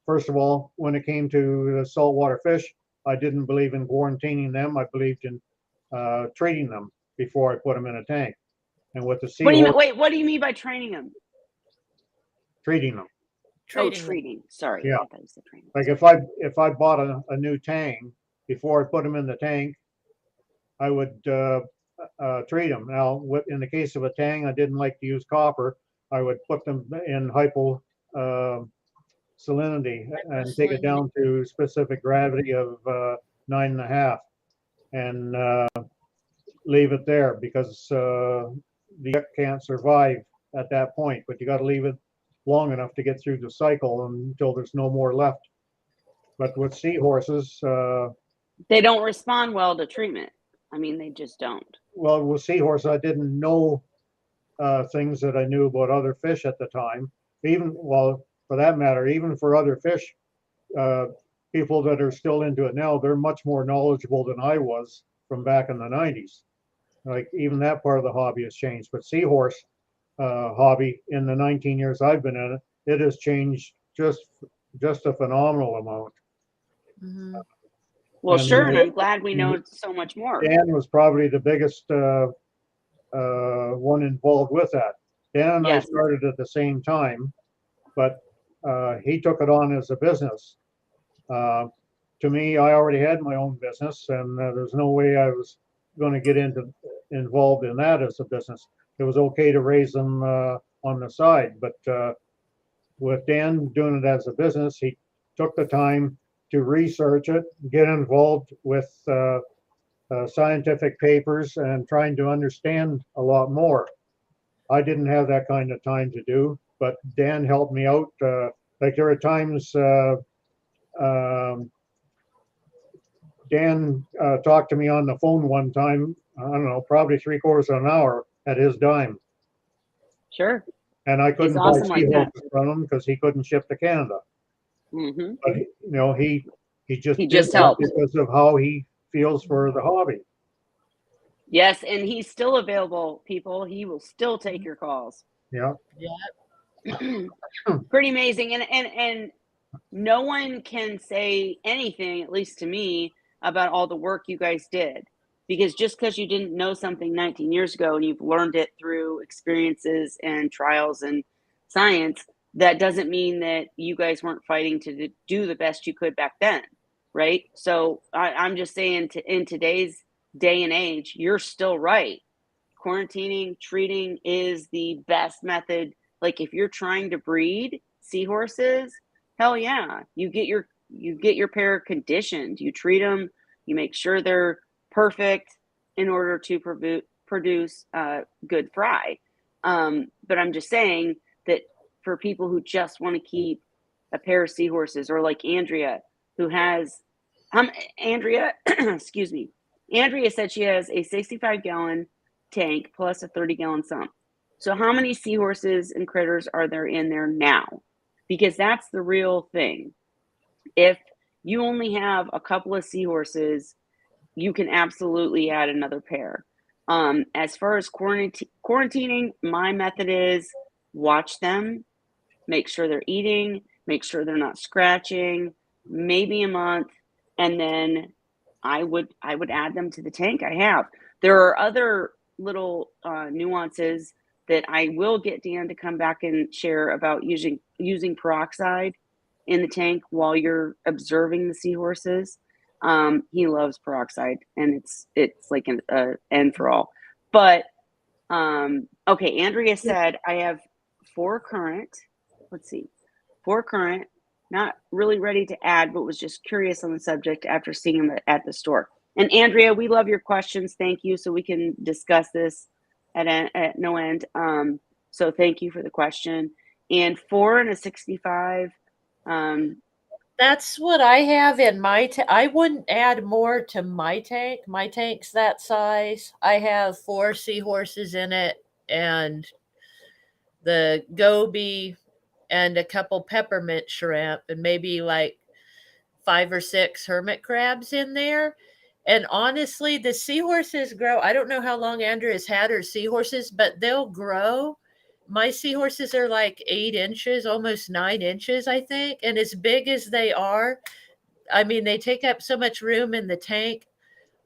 first of all, when it came to the saltwater fish, I didn't believe in quarantining them. I believed in treating them before I put them in a tank. And with the seahorse, What do you mean by training them? treating them. Treating. Sorry. Yeah. I thought you said training. Like if I bought a new tang, before I put them in the tank, I would treat them. Now, in the case of a tang, I didn't like to use copper. I would put them in hypo salinity and take it down to specific gravity of 9.5, and leave it there, because the yuck can't survive at that point. But you got to leave it long enough to get through the cycle until there's no more left. But with seahorses, they don't respond well to treatment. I mean, they just don't. Well, with seahorse, I didn't know things that I knew about other fish at the time. Even, well, for that matter, even for other fish, people that are still into it now, they're much more knowledgeable than I was from back in the 90s. Like, even that part of the hobby has changed. But seahorse hobby, in the 19 years I've been in it, it has changed just a phenomenal amount. Mm-hmm. Well, sure, and I'm glad we know so much more. Dan was probably the biggest one involved with that. Dan and Yes. I started at the same time, but he took it on as a business. To me, I already had my own business, and there's no way I was going to get involved in that as a business. It was okay to raise them on the side, but with Dan doing it as a business, he took the time to research it, get involved with scientific papers, and trying to understand a lot more. I didn't have that kind of time to do, but Dan helped me out. Like, there are times Dan talked to me on the phone one time, I don't know, probably 3/4 of an hour at his dime. Sure. And I couldn't buy awesome like that. seahorses from him because he couldn't ship to Canada. Mm-hmm. But you know, he just He did just that helped. because of how he feels for the hobby. Yes, and he's still available, people. He will still take your calls. Yeah. Pretty amazing. And no one can say anything, at least to me, about all the work you guys did. Because just because you didn't know something 19 years ago and you've learned it through experiences and trials and science, that doesn't mean that you guys weren't fighting to do the best you could back then, right? So I'm just saying, in today's day and age, you're still right. Quarantining, treating is the best method. Like, if you're trying to breed seahorses, hell yeah, you get your pair conditioned, you treat them, you make sure they're perfect in order to produce good fry. But I'm just saying that for people who just want to keep a pair of seahorses, or like Andrea, who has Andrea excuse me, Andrea said she has a 65-gallon tank plus a 30-gallon sump. So how many seahorses and critters are there in there now? Because that's the real thing. If you only have a couple of seahorses, you can absolutely add another pair. As far as quarantining, my method is watch them, make sure they're eating, make sure they're not scratching, maybe a month, and then I would add them to the tank I have. There are other little nuances that I will get Dan to come back and share about using peroxide in the tank while you're observing the seahorses. He loves peroxide, and it's like an end for all. But okay, Andrea said I have 4 current let's see, 4 current, not really ready to add, but was just curious on the subject after seeing them at the store. And Andrea, we love your questions. Thank you. So we can discuss this at no end. So thank you for the question. And 4 and a 65. That's what I have in my I wouldn't add more to my tank. My tank's that size. I have 4 seahorses in it and the goby and a couple peppermint shrimp and maybe like 5 or 6 hermit crabs in there. And honestly, the seahorses grow. I don't know how long Andrea has had her seahorses, but they'll grow. My seahorses are like 8 inches, almost 9 inches, I think. And as big as they are, I mean, they take up so much room in the tank.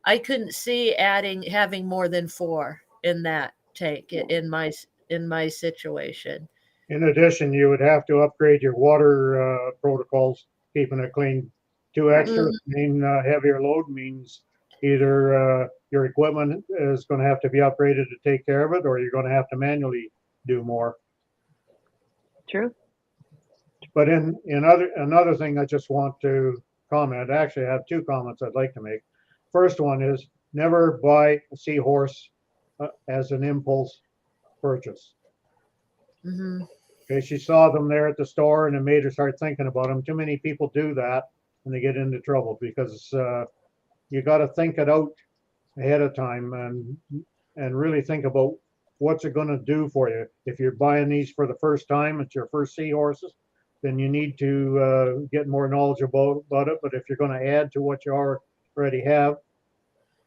I couldn't see having more than 4 in that tank in my situation. In addition, you would have to upgrade your water protocols, keeping it clean. 2 extra mean heavier load means either your equipment is going to have to be upgraded to take care of it, or you're going to have to manually do more. True. But another thing I just want to comment, actually I have 2 comments I'd like to make. First one is never buy a seahorse as an impulse purchase. Mm-hmm. Okay, she saw them there at the store and it made her start thinking about them. Too many people do that and they get into trouble because you got to think it out ahead of time and really think about what's it going to do for you. If you're buying these for the first time, it's your first seahorses, then you need to get more knowledgeable about it. But if you're going to add to what you already have,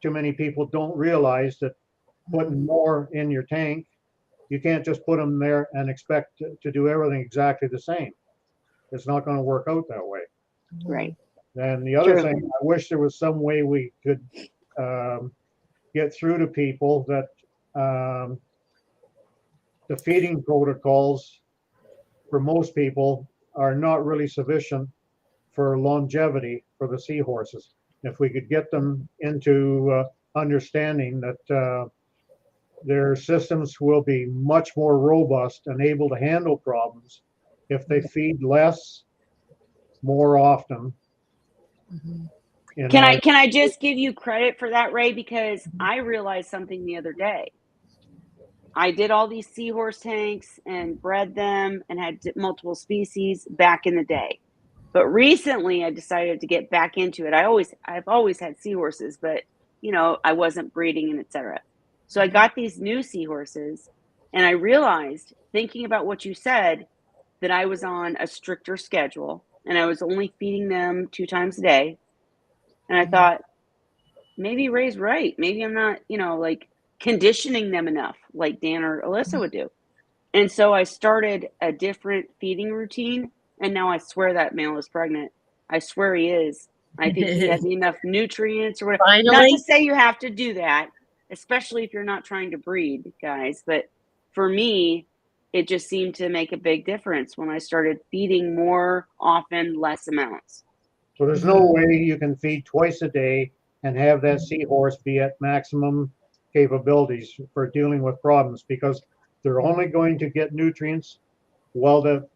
too many people don't realize that putting more in your tank, you can't just put them there and expect to do everything exactly the same. It's not going to work out that way. Right. And the other True. thing, I wish there was some way we could get through to people that the feeding protocols for most people are not really sufficient for longevity for the seahorses. If we could get them into understanding that their systems will be much more robust and able to handle problems if they feed less, more often. Mm-hmm. Can I just give you credit for that, Ray? Because I realized something the other day. I did all these seahorse tanks and bred them and had multiple species back in the day. But recently I decided to get back into it. I've always had seahorses, but you know, I wasn't breeding and etc. So I got these new seahorses and I realized, thinking about what you said, that I was on a stricter schedule and I was only feeding them 2 times a day. And I thought, maybe Ray's right. Maybe I'm not, like conditioning them enough like Dan or Alyssa would do. And so I started a different feeding routine. And now I swear that male is pregnant. I swear he is. I think he has enough nutrients or whatever. Finally. Not to say you have to do that, especially if you're not trying to breed, guys. But for me, it just seemed to make a big difference when I started feeding more often, less amounts. So there's no way you can feed twice a day and have that seahorse be at maximum capabilities for dealing with problems, because they're only going to get nutrients while the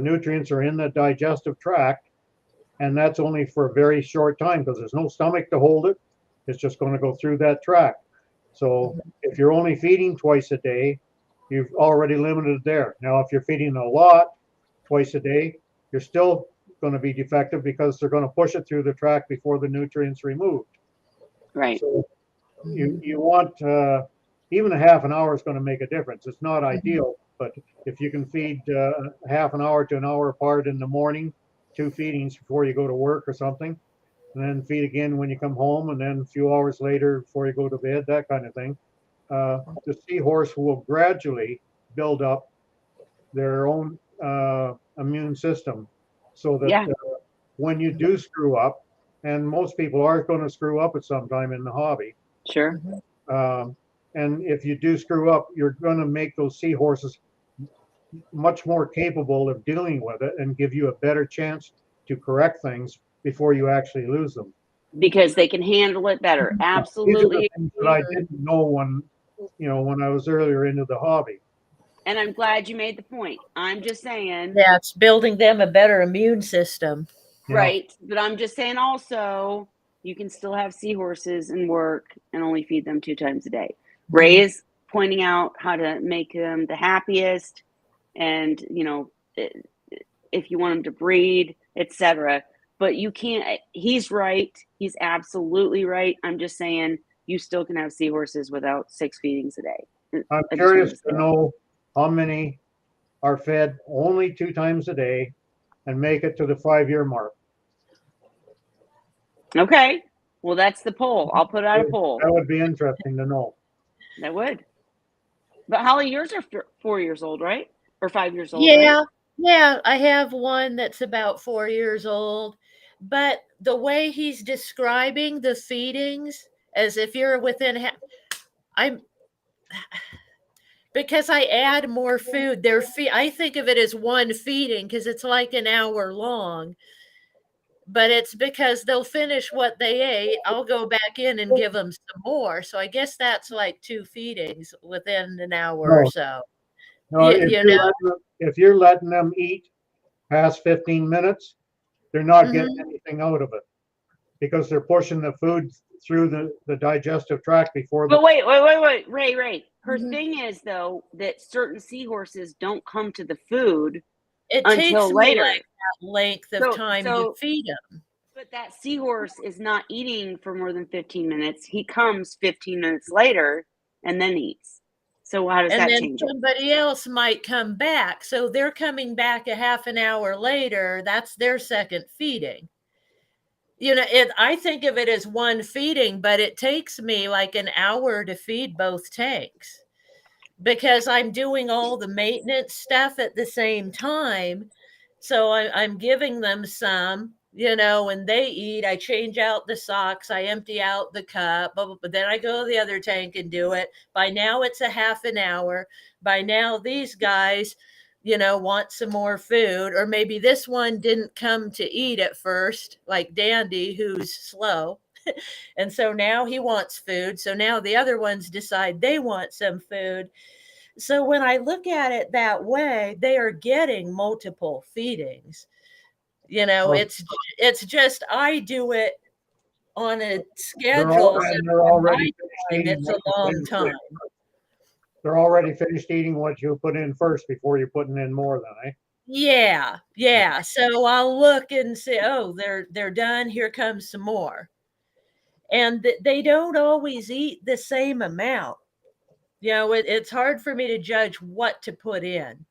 nutrients are in the digestive tract, and that's only for a very short time because there's no stomach to hold it. It's just going to go through that tract. So if you're only feeding twice a day, you've already limited there. Now, if you're feeding a lot twice a day, you're still going to be defective because they're going to push it through the tract before the nutrients removed. Right. So you want even a half an hour is going to make a difference. It's not ideal, but if you can feed half an hour to an hour apart in the morning, 2 feedings before you go to work or something, and then feed again when you come home, and then a few hours later before you go to bed, that kind of thing. The seahorse will gradually build up their own immune system, so that when you do screw up, and most people are going to screw up at some time in the hobby. Sure. And if you do screw up, you're going to make those seahorses much more capable of dealing with it and give you a better chance to correct things before you actually lose them. Because they can handle it better. Absolutely. These are the things that I didn't know when I was earlier into the hobby. And I'm glad you made the point. I'm just saying. Yeah, it's building them a better immune system. Yeah. Right. But I'm just saying also, you can still have seahorses and work and only feed them 2 times a day. Ray is pointing out how to make them the happiest and, if you want them to breed, etc. But you can't, he's right. He's absolutely right. I'm just saying you still can have seahorses without 6 feedings a day. I'm I just wanted curious to say to that. know how many are fed only 2 times a day and make it to the 5-year mark. Okay. Well, that's the poll. I'll put out a poll. That would be interesting to know. That would. But Holly, yours are 4 years old, right? Or 5 years old, right? Yeah, yeah. I have one that's about 4 years old, but the way he's describing the feedings, as if you're within, I'm because I add more food. I think of it as one feeding because it's like an hour long. But it's because they'll finish what they ate. I'll go back in and give them some more. So I guess that's like 2 feedings within an hour or No. so. No, You if you're letting them eat past 15 minutes, they're not getting Mhm. anything out of it because they're pushing the food through the digestive tract before But the. wait, Ray. Her Mhm. thing is though that certain seahorses don't come to the food It takes until me later. like that length of time to So, feed them. but that seahorse is not eating for more than 15 minutes. He comes 15 minutes later and then eats. So how does And that then change it? somebody else might come back. So they're coming back a half an hour later. That's their second feeding. I think of it as one feeding, but it takes me like an hour to feed both tanks because I'm doing all the maintenance stuff at the same time. So I'm giving them some, when they eat, I change out the socks, I empty out the cup, but then I go to the other tank and do it. By now it's a half an hour. By now these guys, want some more food, or maybe this one didn't come to eat at first, like Dandy, who's slow. And so now he wants food. So now the other ones decide they want some food. So when I look at it that way, they are getting multiple feedings. Well, It's just I do it on a they're all, schedule. So and they're for already my finished time, eating it's what a you put long in time. first. They're already finished eating what you put in first before you're putting in more than, eh? Yeah, yeah. So I'll look and say, oh, they're done. Here comes some more. And they don't always eat the same amount. It's hard for me to judge what to put in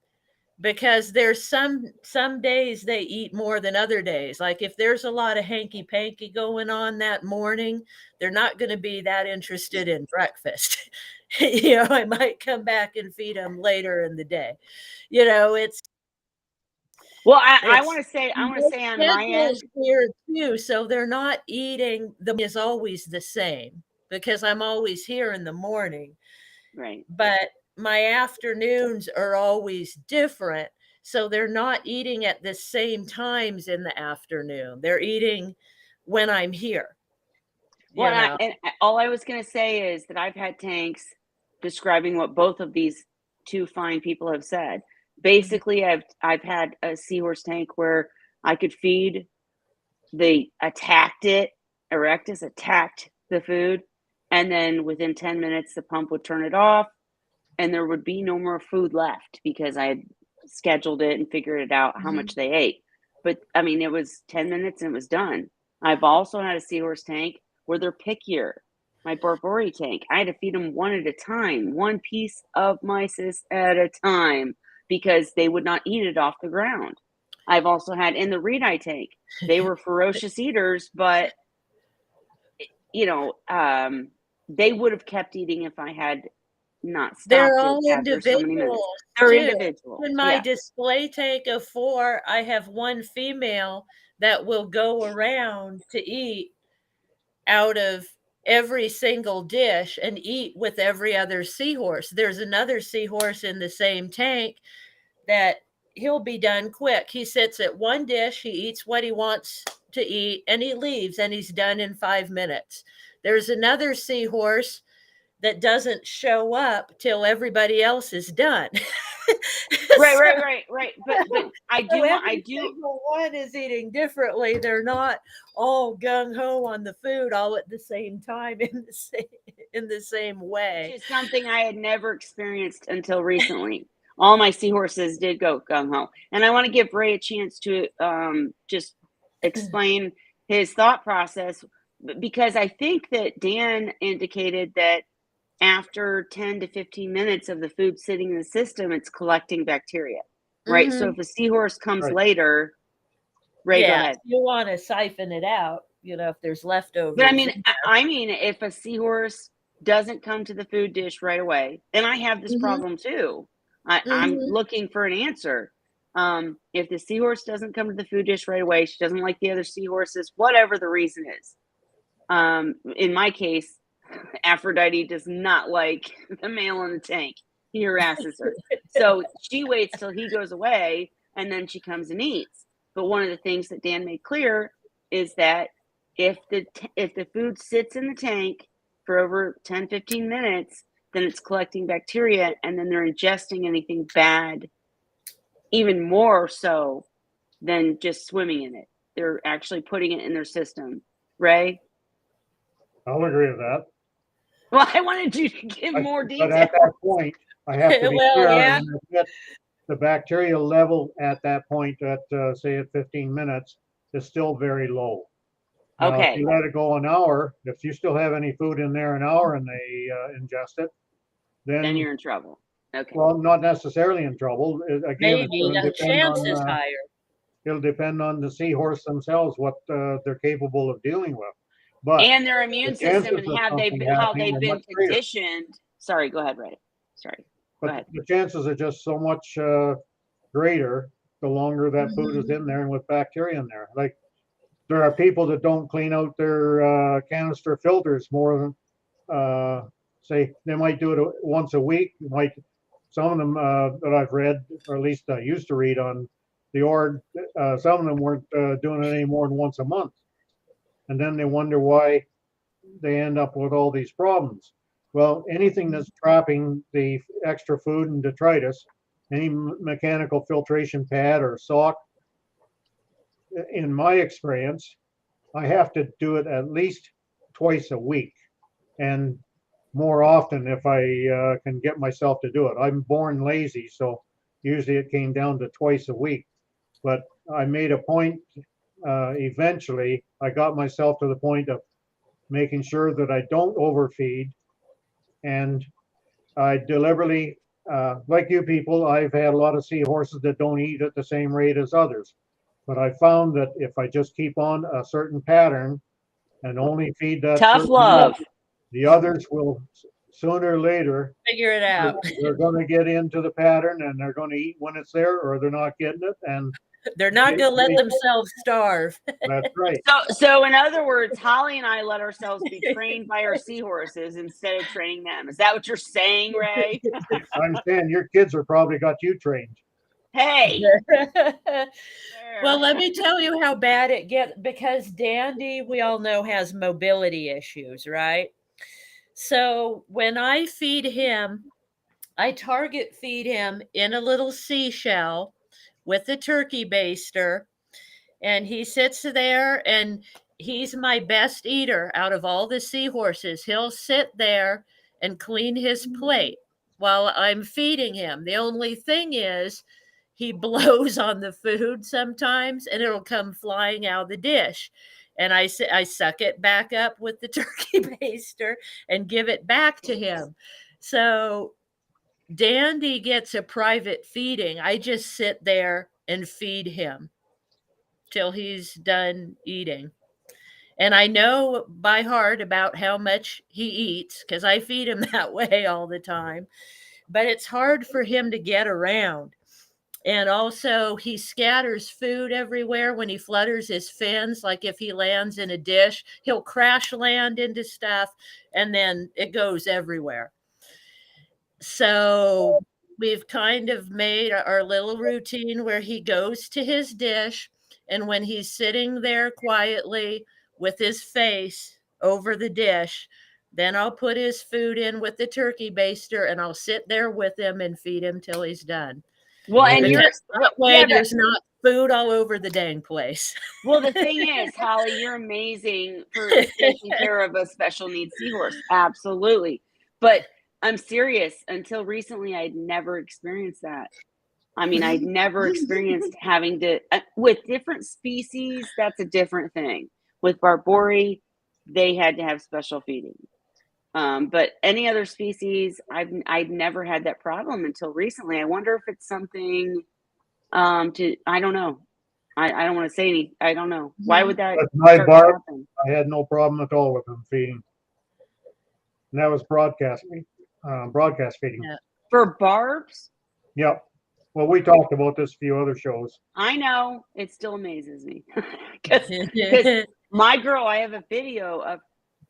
because there's some days they eat more than other days. Like if there's a lot of hanky panky going on that morning, they're not going to be that interested in breakfast. I might come back and feed them later in the day. It's Well, I it's want to say the on my schedule's end, here too, so they're not eating. The is always the same because I'm always here in the morning, right. but my afternoons are always different. So they're not eating at the same times in the afternoon. They're eating when I'm here, Well, you know. all I was going to say is that I've had tanks describing what both of these 2 fine people have said. Basically, I've had a seahorse tank where I could feed. They attacked it. Erectus attacked the food, and then within 10 minutes, the pump would turn it off, and there would be no more food left because I had scheduled it and figured it out how much they ate. But I mean, it was 10 minutes and it was done. I've also had a seahorse tank where they're pickier. My Barbori tank, I had to feed them one at a time, one piece of mysis at a time, because they would not eat it off the ground. I've also had in the reed-eye tank, they were ferocious eaters, but they would have kept eating if I had not They're stopped it all after so many minutes. individuals They're too. individuals. In my Yeah. display tank of 4, I have one female that will go around to eat out of every single dish and eat with every other seahorse. There's another seahorse in the same tank that he'll be done quick. He sits at one dish, he eats what he wants to eat, and he leaves, and he's done in 5 minutes. There's another seahorse that doesn't show up till everybody else is done. Right. But I do So want, every single one is eating differently. They're not all gung ho on the food all at the same time in the same which way. is something I had never experienced until recently. All my seahorses did go gung ho, and I want to give Ray a chance to just explain his thought process, because I think that Dan indicated that after 10 to 15 minutes of the food sitting in the system, it's collecting bacteria, right? So if a seahorse comes Right. later, Ray, go Yeah, ahead. you want to siphon it out, if there's leftovers. But I mean, if a seahorse doesn't come to the food dish right away, and I have this problem too, I'm looking for an answer. If the seahorse doesn't come to the food dish right away, she doesn't like the other seahorses, whatever the reason is. In my case, Aphrodite does not like the male in the tank. He harasses her. So she waits till he goes away, and then she comes and eats. But one of the things that Dan made clear is that if the food sits in the tank for over 10, 15 minutes, then it's collecting bacteria, and then they're ingesting anything bad, even more so than just swimming in it. They're actually putting it in their system. Ray? I'll agree with that. Well, I wanted you to give more But detail. at that point, I have to be Well, clear yeah. and admit the bacterial level at that point, at say at 15 minutes, is still very low. Now, if Okay. you let it go an hour, if you still have any food in there an hour and they ingest it, Then then, you're in trouble. Okay. well, not necessarily in trouble. Again, it's Maybe going to the depend chance on is higher. it'll depend on the seahorse themselves, what they're capable of dealing with. But And their immune the chances system and of how something how happening they've are been much greater. conditioned. Sorry, go ahead, Ray. Sorry. Go But ahead. the chances are just so much greater the longer that food is in there and with bacteria in there. Like there are people that don't clean out their canister filters more than say they might do it once a week. Some of them that I've read, or at least I used to read on the org, some of them weren't doing it any more than once a month, and then they wonder why they end up with all these problems. Well, anything that's trapping the extra food and detritus, any mechanical filtration pad or sock, in my experience, I have to do it at least twice a week and more often if I can get myself to do it. I'm born lazy, so usually it came down to twice a week. But I made a point, eventually, I got myself to the point of making sure that I don't overfeed. And I deliberately, like you people, I've had a lot of seahorses that don't eat at the same rate as others. But I found that if I just keep on a certain pattern and only feed that Tough certain love. amount, the others will sooner or later, Figure it out. they're going to get into the pattern and they're going to eat when it's there, or they're not getting it. And They're not going to let themselves starve. that's right. So in other words, Holly and I let ourselves be trained by our seahorses instead of training them. Is that what you're saying, Ray? I understand your kids are probably got you trained. Hey. Well, let me tell you how bad it gets, because Dandy, we all know, has mobility issues, right? So when I feed him, I target feed him in a little seashell with a turkey baster, and he sits there and he's my best eater out of all the seahorses. He'll sit there and clean his plate while I'm feeding him. The only thing is he blows on the food sometimes and it'll come flying out of the dish. And I suck it back up with the turkey baster and give it back to him. So Dandy gets a private feeding. I just sit there and feed him till he's done eating. And I know by heart about how much he eats because I feed him that way all the time. But it's hard for him to get around. And also, he scatters food everywhere when he flutters his fins. Like if he lands in a dish, he'll crash land into stuff and then it goes everywhere. So we've kind of made our little routine where he goes to his dish, and when he's sitting there quietly with his face over the dish, Then I'll put his food in with the turkey baster, and I'll sit there with him and feed him till he's done. Well, and Maybe- you're That way, yeah, but- there's not food all over the dang place. well, the thing is, Holly, you're amazing for taking care of a special needs seahorse. Absolutely. But I'm serious. Until recently, I'd never experienced that. I mean, I'd never experienced having to, with different species, that's a different thing. With Barbori, they had to have special feeding. But any other species, I'd never had that problem until recently. I wonder if it's something I don't know. I don't want to say any, I don't know. Why would that But my start to barb, happen? I had no problem at all with them feeding. And that was broadcast feeding. Yeah. For barbs? Yep. Well, we talked about this a few other shows. I know. It still amazes me. Because my girl, I have a video of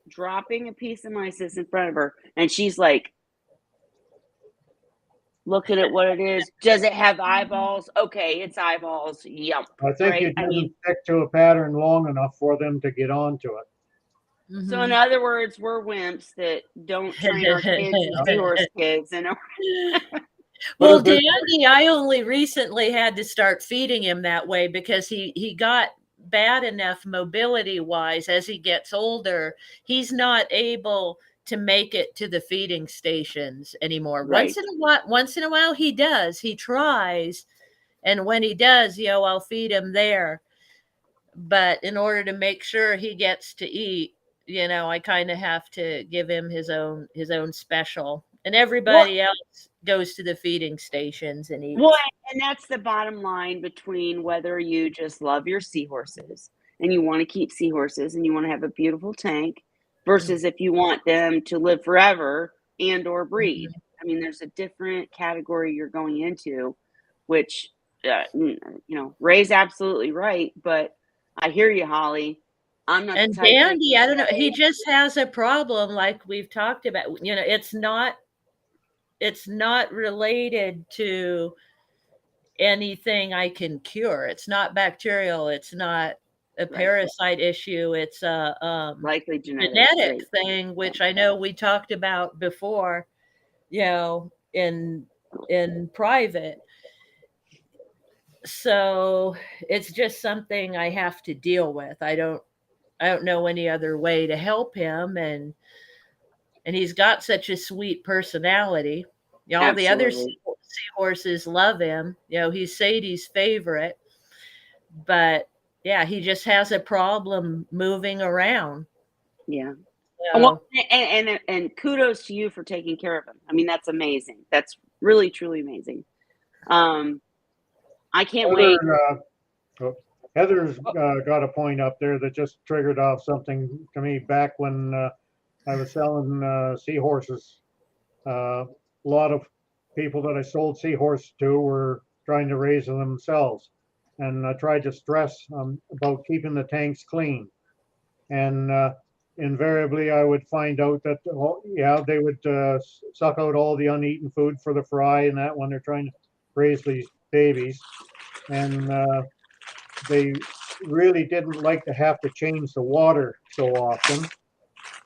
dropping a piece of mysis in front of her, and she's like, looking at what it is. Does it have eyeballs? Okay, it's eyeballs. Yep. I think Right? you I didn't mean, stick to a pattern long enough for them to get onto it. so in other words, we're wimps that don't train our kids and seahorse kids. And Well, But if Dandy, I only recently had to start feeding him that way because he got bad enough mobility wise as he gets older. He's not able to make it to the feeding stations anymore. Right. Once in a while he does. He tries, and when he does, I'll feed him there. But in order to make sure he gets to eat, I kind of have to give him his own special. And everybody else goes to the feeding stations and eats. well, and that's the bottom line between whether you just love your seahorses and you want to keep seahorses and you want to have a beautiful tank versus if you want them to live forever and or breed. I mean, there's a different category you're going into, which, Ray's absolutely right. But I hear you, Holly. I'm not And the type Dandy, I don't know, he just has a problem like we've talked about. It's not related to anything I can cure. It's not bacterial. It's not a parasite issue. It's a likely genetic right. thing, which I know we talked about before, in private. So it's just something I have to deal with. I don't know any other way to help him, and he's got such a sweet personality. All the other Absolutely. seahorses love him. He's Sadie's favorite, but yeah, he just has a problem moving around. Yeah. So, Well, and kudos to you for taking care of him. I mean, that's amazing. That's really, truly amazing. I can't wait. Heather's got a point up there that just triggered off something to me back when I was selling seahorses. A lot of people that I sold seahorses to were trying to raise them themselves. And I tried to stress about keeping the tanks clean. And invariably, I would find out that, they would suck out all the uneaten food for the fry and that when they're trying to raise these babies. And they really didn't like to have to change the water so often,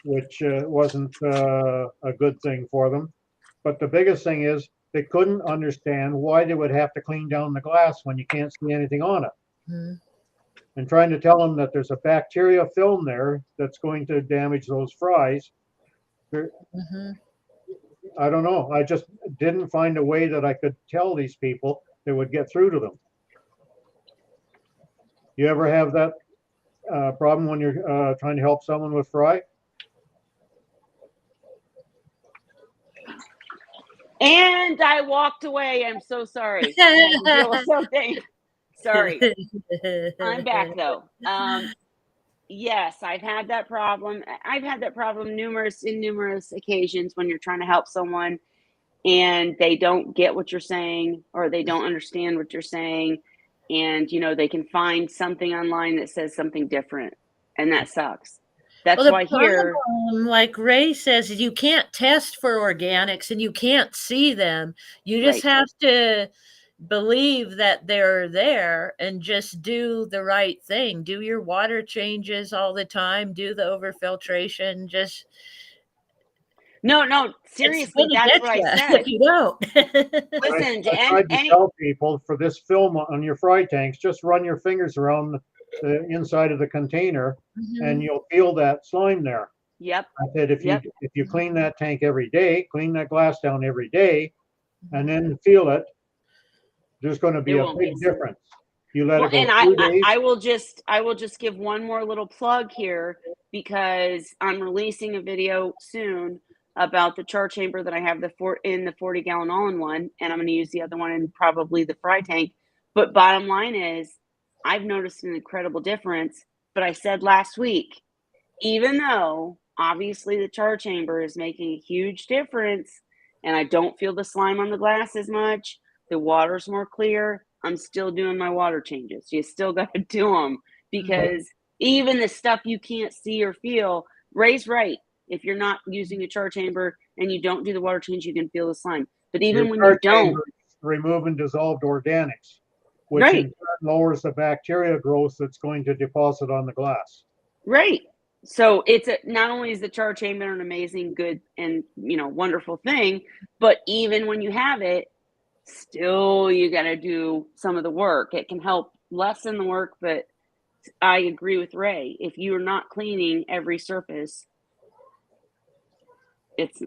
which wasn't a good thing for them. But the biggest thing is they couldn't understand why they would have to clean down the glass when you can't see anything on it. mm-hmm. And trying to tell them that there's a bacteria film there that's going to damage those fries. Mm-hmm. I don't know. I just didn't find a way that I could tell these people that would get through to them. You ever have that problem when you're trying to help someone with fry? And I walked away. I'm so sorry. I had to deal with something. Sorry. I'm back though. Yes, I've had that problem. I've had that problem numerous occasions when you're trying to help someone and they don't get what you're saying or they don't understand what you're saying. And, they can find something online that says something different. And that sucks. That's why here, like Ray says, you can't test for organics and you can't see them. You just have to believe that they're there and just do the right thing. Do your water changes all the time. Do the overfiltration. Just No, It's seriously, gonna that's get what I you said. if you don't. Listen, I tried to tell people for this film on your fry tanks, just run your fingers around the inside of the container and Mhm. you'll feel that slime there. Yep, I said, if you clean that tank every day, clean that glass down every day, and then feel it, there's going to be there a won't be big a slime. difference. You let Well, it go and 2 days. I will just give one more little plug here because I'm releasing a video soon about the char chamber that I have in the 40-gallon all-in-one, and I'm going to use the other one in probably the fry tank. But bottom line is, I've noticed an incredible difference. But I said last week, even though obviously the char chamber is making a huge difference, and I don't feel the slime on the glass as much, the water's more clear. I'm still doing my water changes. You still got to do them because even the stuff you can't see or feel, Ray's right. If you're not using a char chamber and you don't do the water change, you can feel the slime. But Your even when char you don't, chamber is removing dissolved organics, which right, in turn lowers the bacteria growth that's going to deposit on the glass. right. So not only is the char chamber an amazing, good, and wonderful thing, but even when you have it, still you got to do some of the work. It can help lessen the work, but I agree with Ray. If you're not cleaning every surface, it's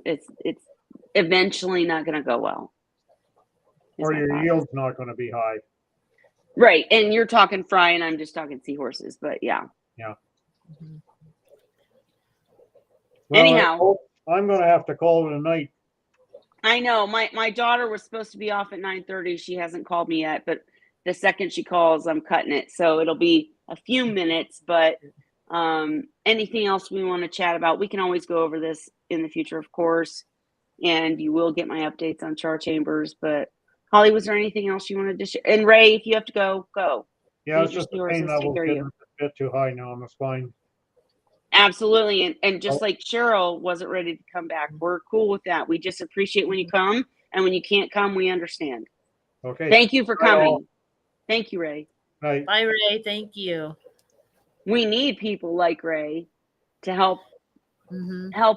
eventually not going to go well. Or your yield's not going to be high. Right, and you're talking fry, and I'm just talking seahorses, but yeah. Yeah. Well, anyhow, I'm going to have to call it a night. I know my daughter was supposed to be off at 9:30. She hasn't called me yet, but the second she calls, I'm cutting it. So it'll be a few minutes, but anything else we want to chat about, we can always go over this in the future, of course. And you will get my updates on char chambers. But Holly, was there anything else you wanted to share? And Ray, if you have to go, go. Yeah, it's just the pain level getting a bit too high now on the spine. Absolutely. And just like Cheryl wasn't ready to come back, we're cool with that. We just appreciate when you come, and when you can't come, we understand. Okay. Thank you for coming. Thank you, Ray. Bye. Bye, Ray. Thank you. We need people like Ray to help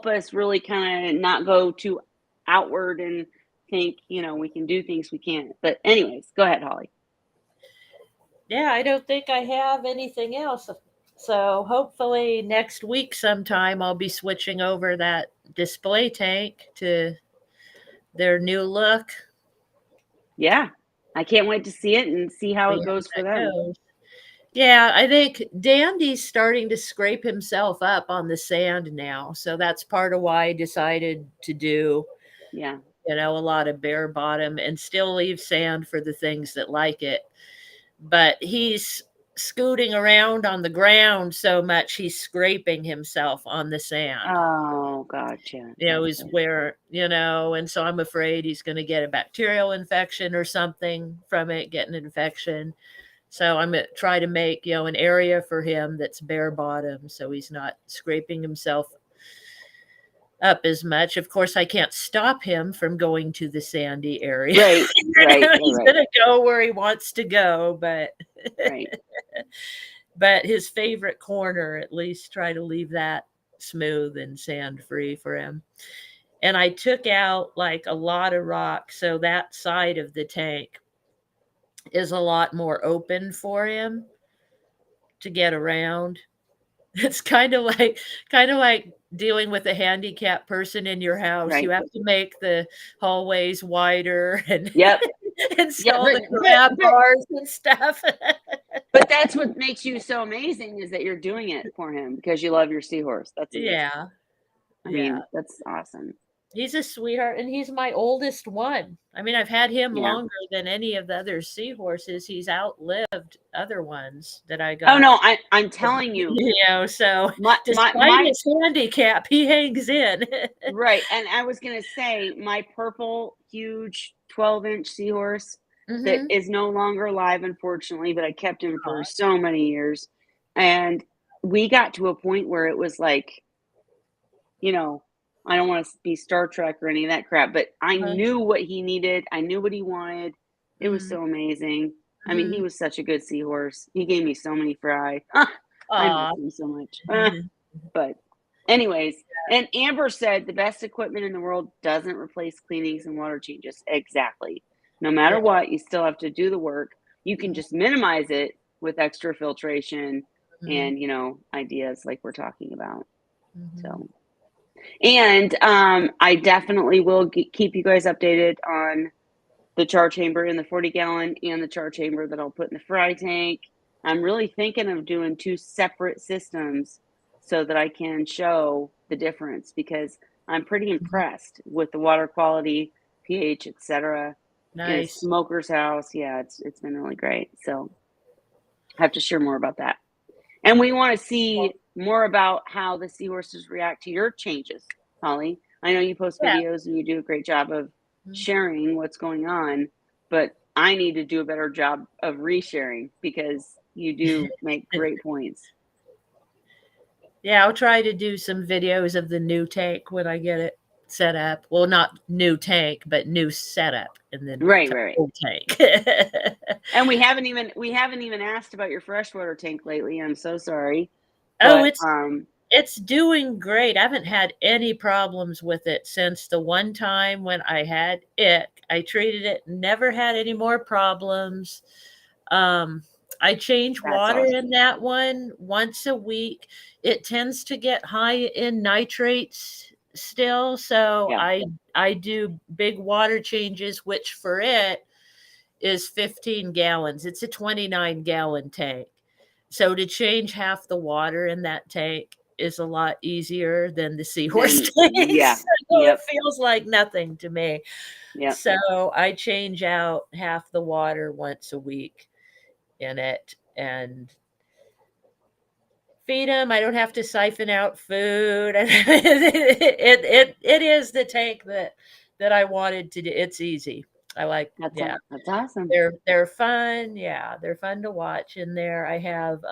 us really kind of not go too outward and think, we can do things we can't. But anyways, go ahead, Holly. Yeah, I don't think I have anything else. So hopefully next week sometime I'll be switching over that display tank to their new look. Yeah, I can't wait to see it and see how it goes for them. Yeah, I think Dandy's starting to scrape himself up on the sand now. So that's part of why I decided to do, a lot of bare bottom and still leave sand for the things that like it. But he's scooting around on the ground so much he's scraping himself on the sand. Oh, gotcha. He's where, and so I'm afraid he's going to get a bacterial infection or something from it, get an infection. So I'm going to try to make, an area for him that's bare bottom so he's not scraping himself up as much. Of course, I can't stop him from going to the sandy area. Right, He's going to go where he wants to go, but but his favorite corner, at least try to leave that smooth and sand free for him. And I took out like a lot of rock, so that side of the tank is a lot more open for him to get around. It's kind of like dealing with a handicapped person in your house. You have to make the hallways wider and install the grab bars and stuff. But that's what makes you so amazing, is that you're doing it for him because you love your seahorse. That's amazing. I mean, that's awesome. He's a sweetheart, and he's my oldest one. I mean, I've had him longer than any of the other seahorses. He's outlived other ones that I got. Oh no, I'm telling you. So despite his handicap, he hangs in. Right, and I was gonna say my purple, huge 12-inch seahorse that is no longer alive, unfortunately, but I kept him for so many years, and we got to a point where it was like, I don't want to be Star Trek or any of that crap, but I knew what he needed. I knew what he wanted. It was so amazing. I mean, he was such a good seahorse. He gave me so many fry. I miss him so much. But Anyways, and Amber said the best equipment in the world doesn't replace cleanings and water changes. Exactly. No matter Yeah. what, you still have to do the work. You can just minimize it with extra filtration and, ideas like we're talking about. So, and I definitely will keep you guys updated on the char chamber in the 40-gallon and the char chamber that I'll put in the fry tank. I'm really thinking of doing 2 separate systems so that I can show the difference, because I'm pretty impressed with the water quality, pH, etc. in a Nice. smoker's house. Yeah, it's been really great. So I have to share more about that. And we want to see more about how the seahorses react to your changes, Holly. I know you post Yeah. videos and you do a great job of sharing what's going on, but I need to do a better job of resharing, because you do make great points. Yeah, I'll try to do some videos of the new tank when I get it set up. Well, not new tank, but new setup, and then Right. old tank. And we haven't even asked about your freshwater tank lately. I'm so sorry. Oh, But, it's doing great. I haven't had any problems with it since the one time when I had it. I treated it, never had any more problems. I change water in that one once a week. It tends to get high in nitrates still, so I do big water changes, which for it is 15 gallons. It's a 29-gallon tank. So to change half the water in that tank is a lot easier than the Seahorse tanks. Yeah. So it feels like nothing to me. Yeah. So I change out half the water once a week in it and feed them. I don't have to siphon out food. It is the tank that I wanted to do. It's easy. I like that's awesome. They're fun. Yeah, they're fun to watch in there. I have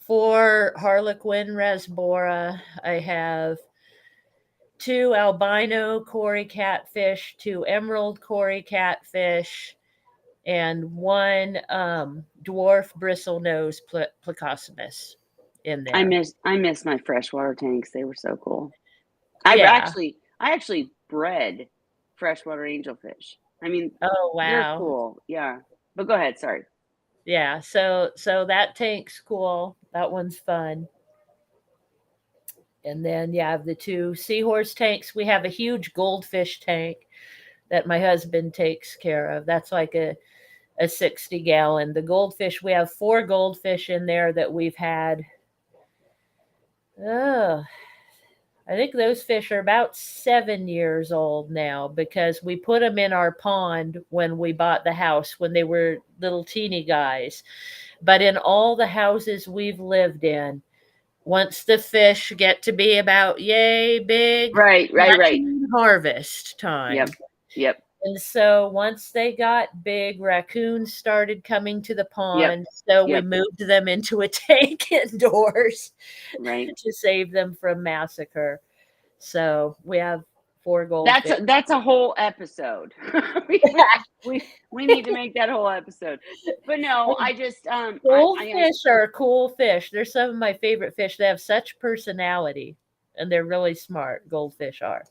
4 Harlequin Rasbora. I have 2 albino Cory catfish, 2 emerald Cory catfish, and 1 dwarf bristlenose plecostomus in there. I miss my freshwater tanks. They were so cool. I actually bred freshwater angelfish. I mean, oh wow, they're cool. Yeah. But go ahead, sorry. Yeah, so that tank's cool. That one's fun. And then I have the 2 seahorse tanks. We have a huge goldfish tank that my husband takes care of. That's like a 60-gallon. The goldfish, we have 4 goldfish in there that we've had. I think those fish are about 7 years old now, because we put them in our pond when we bought the house when they were little teeny guys. But in all the houses we've lived in, once the fish get to be about yay big, right, harvest time. Yep. And so once they got big, raccoons started coming to the pond. So we moved them into a tank indoors, right, to save them from massacre. So we have 4 goldfish. That's a whole episode. we need to make that whole episode. But no, I just goldfish are cool fish. They're some of my favorite fish. They have such personality, and they're really smart. Goldfish are.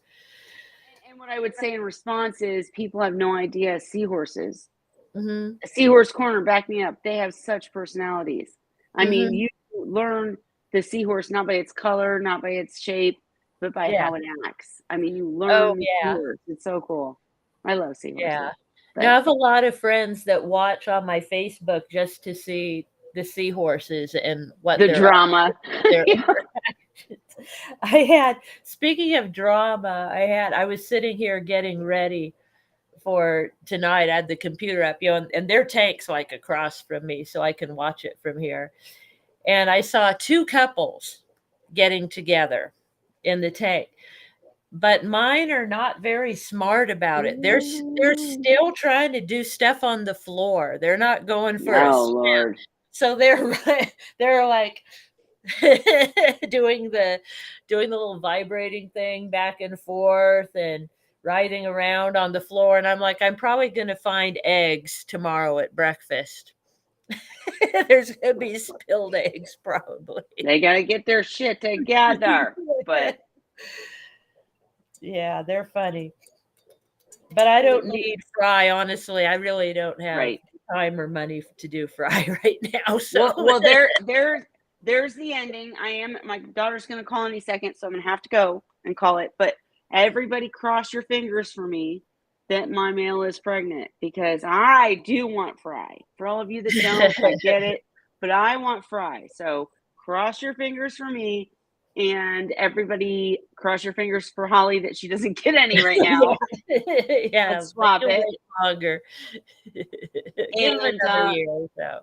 And what I would say in response is, people have no idea seahorses. Mm-hmm. Seahorse Corner, back me up. They have such personalities. I mean, you learn the seahorse not by its color, not by its shape, but by how it acts. I mean, you learn seahorse. It's so cool. I love seahorses. Yeah. Now, I have a lot of friends that watch on my Facebook just to see the seahorses and what the drama. Speaking of drama, I was sitting here getting ready for tonight. I had the computer up, and their tank's like across from me, so I can watch it from here. And I saw 2 couples getting together in the tank. But mine are not very smart about it. They're still trying to do stuff on the floor. They're not going for a swim. Lord. So they're like doing the little vibrating thing back and forth and riding around on the floor. And I'm like, I'm probably going to find eggs tomorrow at breakfast. There's gonna be spilled eggs, probably. They got to get their shit together. But yeah, they're funny. But I don't need fry, honestly. I really don't have right. time or money to do fry right now. So Well, there's the ending. My daughter's going to call any second, so I'm going to have to go and call it. But everybody cross your fingers for me that my male is pregnant, because I do want fry. For all of you that don't, I get it, but I want fry. So cross your fingers for me, and everybody cross your fingers for Holly that she doesn't get any right now. yeah, Let's swap you'll it. wait longer. Give them And another year or so.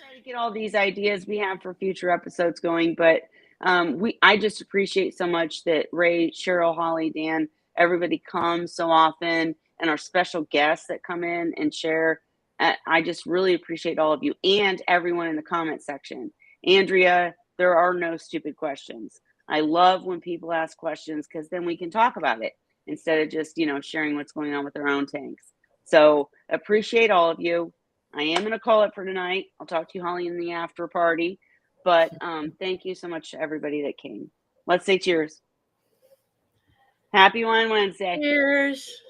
try to get all these ideas we have for future episodes going, but I just appreciate so much that Ray, Cheryl, Holly, Dan, everybody comes so often, and our special guests that come in and share. I just really appreciate all of you and everyone in the comment section. Andrea, there are no stupid questions. I love when people ask questions, because then we can talk about it instead of just, sharing what's going on with their own tanks. So appreciate all of you. I am going to call it for tonight. I'll talk to you, Holly, in the after party. But thank you so much to everybody that came. Let's say cheers. Happy Wine Wednesday. Cheers.